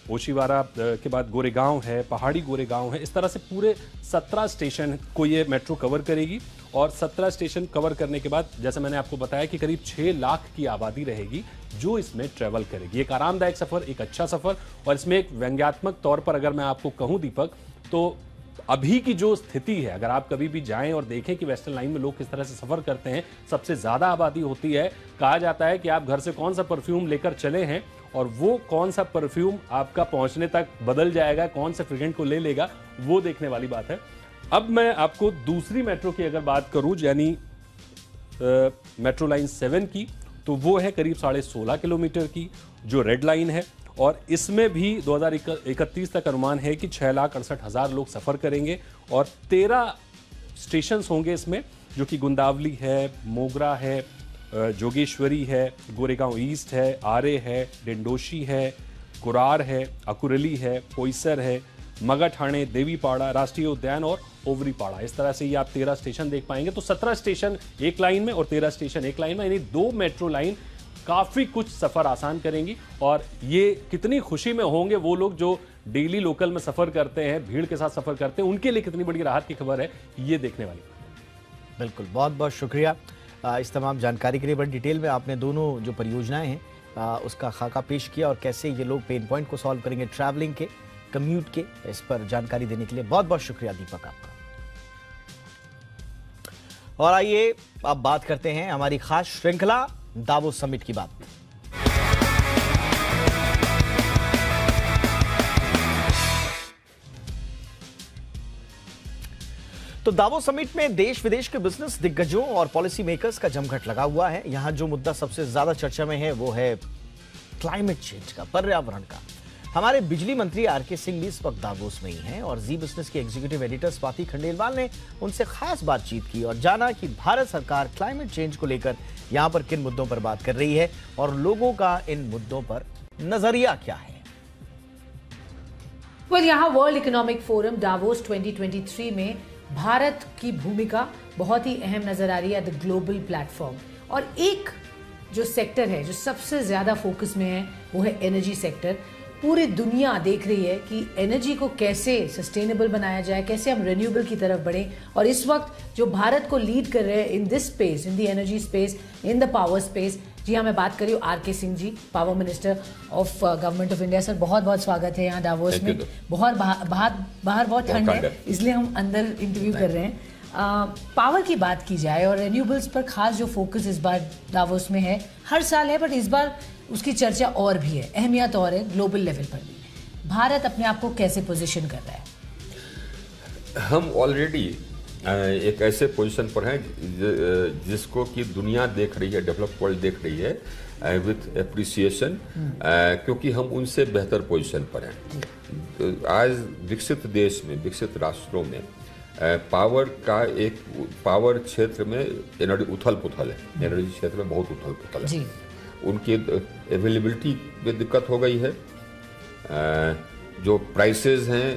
ओशिवारा के बाद गोरेगांव है, पहाड़ी गोरेगांव है, इस तरह से पूरे 17 स्टेशन को ये मेट्रो कवर करेगी। और 17 स्टेशन कवर करने के बाद जैसे मैंने आपको बताया कि करीब 6 लाख की आबादी रहेगी जो इसमें ट्रेवल करेगी। एक आरामदायक सफर, एक अच्छा सफर। और इसमें एक व्यंग्यात्मक तौर पर अगर मैं आपको कहूं दीपक, तो अभी की जो स्थिति है, अगर आप कभी भी जाएं और देखें कि वेस्टर्न लाइन में लोग किस तरह से सफर करते हैं, सबसे ज्यादा आबादी होती है। कहा जाता है कि आप घर से कौन सा परफ्यूम लेकर चले हैं और वो कौन सा परफ्यूम आपका पहुंचने तक बदल जाएगा, कौन से फ्रेगरेंस को ले लेगा, वो देखने वाली बात है। अब मैं आपको दूसरी मेट्रो की अगर बात करूं, यानी मेट्रो लाइन 7 की, तो वो है करीब 16.5 किलोमीटर की, जो रेड लाइन है। और इसमें भी 2031 तक अनुमान है कि 6,68,000 लोग सफर करेंगे और 13 स्टेशन होंगे इसमें, जो कि गुंदावली है, मोगरा है, जोगेश्वरी है, गोरेगांव ईस्ट है, आरे है, डिंडोशी है, कुरार है, अकुरली है, पोईसर है, मगाठाणे, देवीपाड़ा, राष्ट्रीय उद्यान और ओवरीपाड़ा। इस तरह से ये आप 13 स्टेशन देख पाएंगे। तो 17 स्टेशन एक लाइन में और 13 स्टेशन एक लाइन में, यानी 2 मेट्रो लाइन काफी कुछ सफर आसान करेंगी। और ये कितनी खुशी में होंगे वो लोग जो डेली लोकल में सफर करते हैं, भीड़ के साथ सफर करते हैं, उनके लिए कितनी बड़ी राहत की खबर है, ये देखने वाली। बिल्कुल, बहुत बहुत शुक्रिया इस तमाम जानकारी के लिए। बड़ी डिटेल में आपने दोनों जो परियोजनाएं हैं उसका खाका पेश किया और कैसे ये लोग पेन पॉइंट को सॉल्व करेंगे ट्रैवलिंग के, कम्यूट के, इस पर जानकारी देने के लिए बहुत बहुत शुक्रिया दीपक आपका। और आइए अब बात करते हैं हमारी खास श्रृंखला दावोस समिट की बात। तो दावोस समिट में देश विदेश के बिजनेस दिग्गजों और पॉलिसी मेकर्स का जमघट लगा हुआ है। यहां जो मुद्दा सबसे ज्यादा चर्चा में है वो है क्लाइमेट चेंज का, पर्यावरण का। हमारे बिजली मंत्री आरके सिंह भी इस वक्त दावोस में ही हैं और जी बिजनेस के एग्जीक्यूटिव एडिटर स्वाति खंडेलवाल ने उनसे खास बातचीत की और जाना कि भारत सरकार क्लाइमेट चेंज को लेकर यहां पर किन मुद्दों पर बात कर रही है और लोगों का इन मुद्दों पर नजरिया क्या है। यहाँ वर्ल्ड इकोनॉमिक फोरम दावोस 2023 में भारत की भूमिका बहुत ही अहम नजर आ रही है, द ग्लोबल प्लेटफॉर्म। और एक जो सेक्टर है जो सबसे ज्यादा फोकस में है वो है एनर्जी सेक्टर। पूरी दुनिया देख रही है कि एनर्जी को कैसे सस्टेनेबल बनाया जाए, कैसे हम रिन्यूएबल की तरफ बढ़ें। और इस वक्त जो भारत को लीड कर रहे हैं in this space, in the energy space, in the power space, जी हाँ, मैं बात कर रही हूँ RK Singh ji, power minister of government of India. Sir बहुत बहुत स्वागत है यहाँ दावोस में। बहुत बाहर बहुत ठंड है, इसलिए हम अंदर इंटरव्यू कर रहे हैं। पावर की बात की जाए और रिन्यूएबल्स पर खास जो फोकस इस बार दावोस में है, हर साल है बट इस बार उसकी चर्चा और भी है, अहमियत और है ग्लोबल लेवल पर भी। भारत अपने आप को कैसे पोजीशन कर रहा है? हम ऑलरेडी एक ऐसे पोजीशन पर हैं जिसको कि दुनिया देख रही है, डेवलप्ड वर्ल्ड देख रही है विथ एप्रिसिएशन, क्योंकि हम उनसे बेहतर पोजीशन पर हैं। आज विकसित देश में, विकसित राष्ट्रों में पावर क्षेत्र में एनर्जी उथल पुथल है, एनर्जी क्षेत्र में बहुत उथल पुथल है। उनकी अवेलेबिलिटी में दिक्कत हो गई है। जो प्राइसेस हैं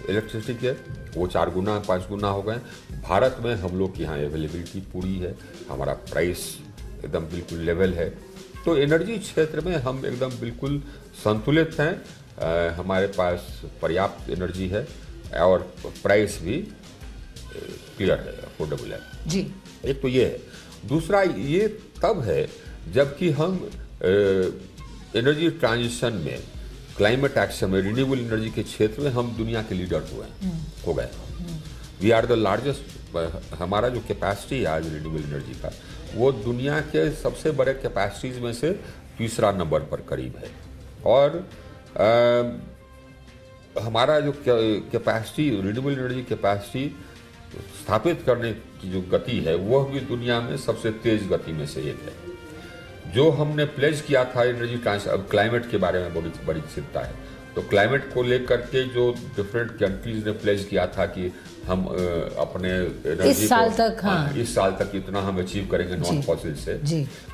इलेक्ट्रिसिटी के वो 4 गुना 5 गुना हो गए। भारत में हम लोग की यहाँ अवेलेबिलिटी पूरी है, हमारा प्राइस एकदम बिल्कुल लेवल है। तो एनर्जी क्षेत्र में हम एकदम बिल्कुल संतुलित हैं। हमारे पास पर्याप्त एनर्जी है और प्राइस भी क्लियर है, अफोर्डेबल है जी। एक तो ये है। दूसरा ये तब है जबकि हम एनर्जी ट्रांजिशन में, क्लाइमेट एक्शन में, रिन्यूएबल एनर्जी के क्षेत्र में हम दुनिया के लीडर हो गए। We are the largest. हमारा जो कैपेसिटी है आज रिन्यूएबल एनर्जी का, वो दुनिया के सबसे बड़े कैपेसिटीज में से तीसरा नंबर पर करीब है। और हमारा जो कैपेसिटी, रिन्यूएबल एनर्जी कैपेसिटी स्थापित करने की जो गति है वह भी दुनिया में सबसे तेज गति में से एक है। जो हमने प्लेज किया था एनर्जी ट्रांजिशन, अब क्लाइमेट के बारे में बड़ी चिंता है, तो क्लाइमेट को लेकर के जो डिफरेंट कंट्रीज ने प्लेज किया था कि हम अपने एनर्जी इस साल तक इतना हम अचीव करेंगे नॉन फॉसिल से।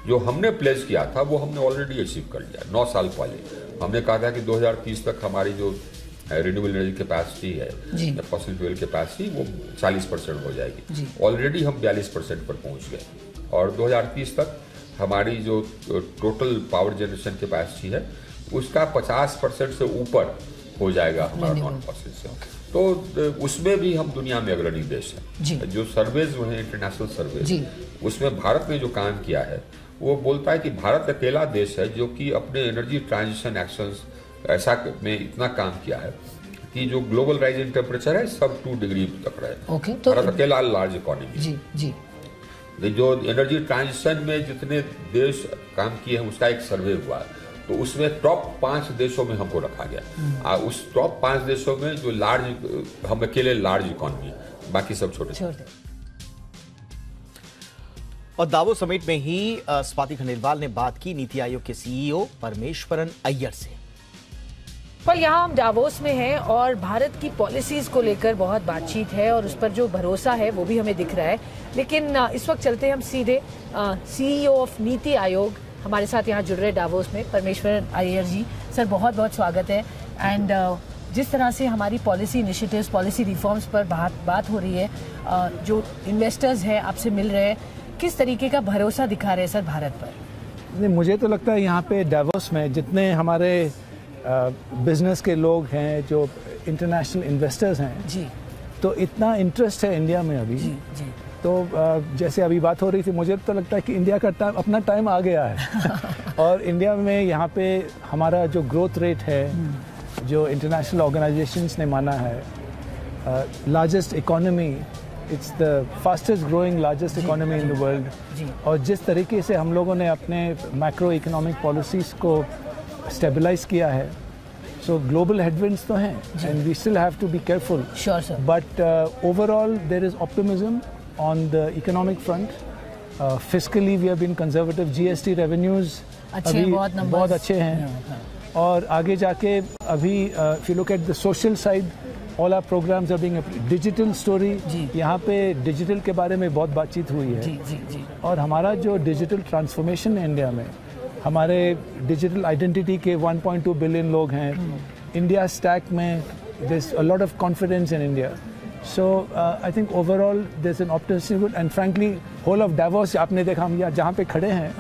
जो हमने प्लेज किया था वो हमने ऑलरेडी अचीव कर लिया। 9 साल पहले हमने कहा था कि 2030 तक हमारी जो रिन्यूएबल एनर्जी कैपेसिटी है, फॉसिल फ्यूल कैपेसिटी, वो 40% हो जाएगी। ऑलरेडी हम 42% पर पहुंच गए और 2030 तक हमारी जो टोटल पावर जनरेशन कैपेसिटी है उसका 50% से ऊपर हो जाएगा हमारा नॉन फॉसिल से। तो उसमें भी हम दुनिया में अग्रणी देश हैं। जो सर्वेज हुए हैं इंटरनेशनल सर्वेज, उसमें भारत ने जो काम किया है वो बोलता है कि भारत अकेला देश है जो कि अपने एनर्जी ट्रांजिशन एक्शंस ऐसा में इतना काम किया है कि जो ग्लोबल राइज इन टेम्परेचर है सब 2 डिग्री तक रहे। तो भारत अकेला लार्ज इकोनॉमी जो एनर्जी ट्रांजिशन में जितने देश काम किए हैं उसका एक सर्वे हुआ, तो उसमें टॉप 5 देशों में हमको रखा गया। उस टॉप 5 देशों में जो लार्ज, हम अकेले लार्ज इकोनॉमी है, बाकी सब छोटे। और दावोस समिट में ही स्वाति खंडेलवाल ने बात की नीति आयोग के सीईओ परमेश्वरन अय्यर से। पर यहाँ हम डावोस में हैं और भारत की पॉलिसीज को लेकर बहुत बातचीत है और उस पर जो भरोसा है वो भी हमें दिख रहा है। लेकिन इस वक्त चलते हम सीधे सीईओ ऑफ नीति आयोग हमारे साथ यहाँ जुड़ रहे डावोस में, परमेश्वरन अय्यर जी। सर बहुत बहुत स्वागत है। एंड जिस तरह से हमारी पॉलिसी इनिशिएटिव्स, पॉलिसी रिफॉर्म्स पर बात हो रही है, जो इन्वेस्टर्स हैं आपसे मिल रहे हैं, किस तरीके का भरोसा दिखा रहे हैं सर भारत पर? नहीं, मुझे तो लगता है यहाँ पे डावोस में जितने हमारे बिजनेस के लोग हैं, जो इंटरनेशनल इन्वेस्टर्स हैं जी, तो इतना इंटरेस्ट है इंडिया में अभी जी। तो जैसे अभी बात हो रही थी, मुझे तो लगता है कि इंडिया का अपना टाइम आ गया है। और इंडिया में यहाँ पे हमारा जो ग्रोथ रेट है, जो इंटरनेशनल ऑर्गेनाइजेशंस ने माना है, largest economy, it's the fastest growing largest economy in the world. और जिस तरीके से हम लोगों ने अपने मैक्रो इकोनॉमिक पॉलिसीज़ को स्टेबलाइज किया है, सो ग्लोबल हेडविंड्स तो हैं and we still have to be careful, but overall there is optimism on the economic front. Fiscally we have been conservative. GST revenues अभी बहुत अच्छे हैं। और आगे जाके अभी if you look at the social side, all our programs are being digital story, यहाँ पे डिजिटल के बारे में बहुत बातचीत हुई है। और हमारा जो डिजिटल ट्रांसफॉर्मेशन है इंडिया में, हमारे डिजिटल आइडेंटिटी के 1.2 बिलियन लोग हैं। इंडिया स्टैक में there's a lot of confidence in India. So I think overall there's an optimism, and frankly whole of Davos, आपने देखा हम यहाँ जहाँ पे खड़े हैं,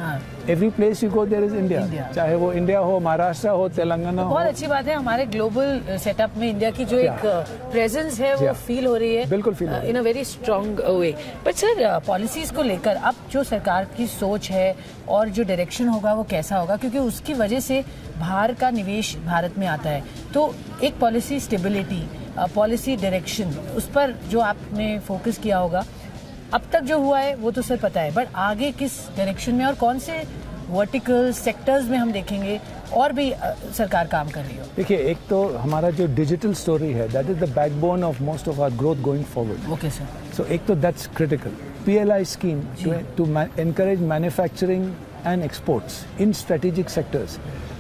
every place you go there is India. चाहे वो इंडिया हो, महाराष्ट्र हो, तेलंगाना हो। बहुत अच्छी बात है, हमारे ग्लोबल सेटअप में इंडिया की जो एक प्रेजेंस है वो फील हो रही है, बिल्कुल feel in a very strong way. But sir policies को लेकर अब जो सरकार की सोच है और जो डायरेक्शन होगा वो कैसा होगा, क्योंकि उसकी वजह से बाहर का निवेश भारत में आता है। तो एक पॉलिसी स्टेबिलिटी, पॉलिसी डायरेक्शन, उस पर जो आपने फोकस किया होगा, अब तक जो हुआ है वो तो सर पता है, बट आगे किस डायरेक्शन में और कौन से वर्टिकल सेक्टर्स में हम देखेंगे और भी सरकार काम कर रही हो? देखिए, एक तो हमारा जो डिजिटल स्टोरी है, that is the backbone of most of our growth going forward. Okay sir. So एक तो that's critical. PLI scheme to encourage manufacturing and exports in strategic sectors.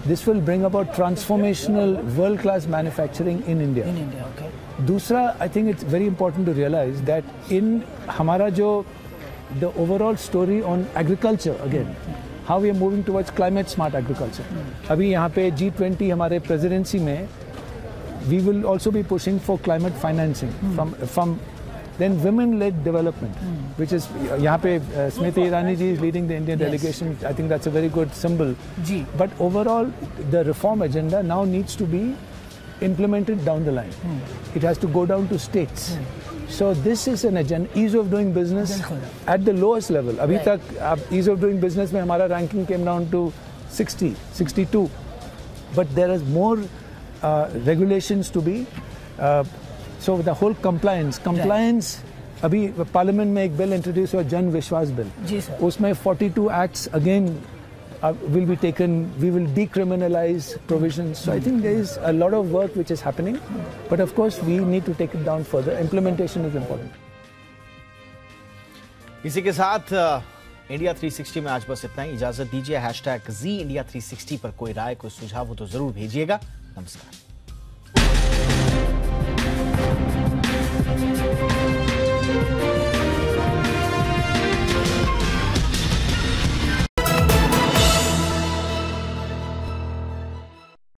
This will bring about transformational world-class manufacturing in India. In India, okay. दूसरा, I think it's very important to realize that in हमारा जो the overall story on agriculture again, how we are moving towards climate smart agriculture. अभी यहाँ पे G20 हमारे presidency में we will also be pushing for climate financing from then women-led development, which is यहाँ पे Smriti Irani ji is leading the Indian delegation. I think that's a very good symbol. But overall, the reform agenda now needs to be implemented down the line. It has to go down to states. So this is an agenda, ease of doing business at the lowest level. अभी तक ease of doing business में हमारा ranking came down to 60, 62. But there is more regulations to be. So the whole compliance, अभी parliament में एक bill introduce हुआ, जन विश्वास बिल, उसमें 42 acts again will be taken, we will decriminalize provisions. So I think there is a lot of work which is happening, but of course we need to take it down further. Implementation is important. इसी के साथ India 360 में आज बस इतना ही। इजाजत दीजिए। #ZIndia360 पर कोई राय, कोई सुझाव हो तो जरूर भेजिएगा। नमस्कार।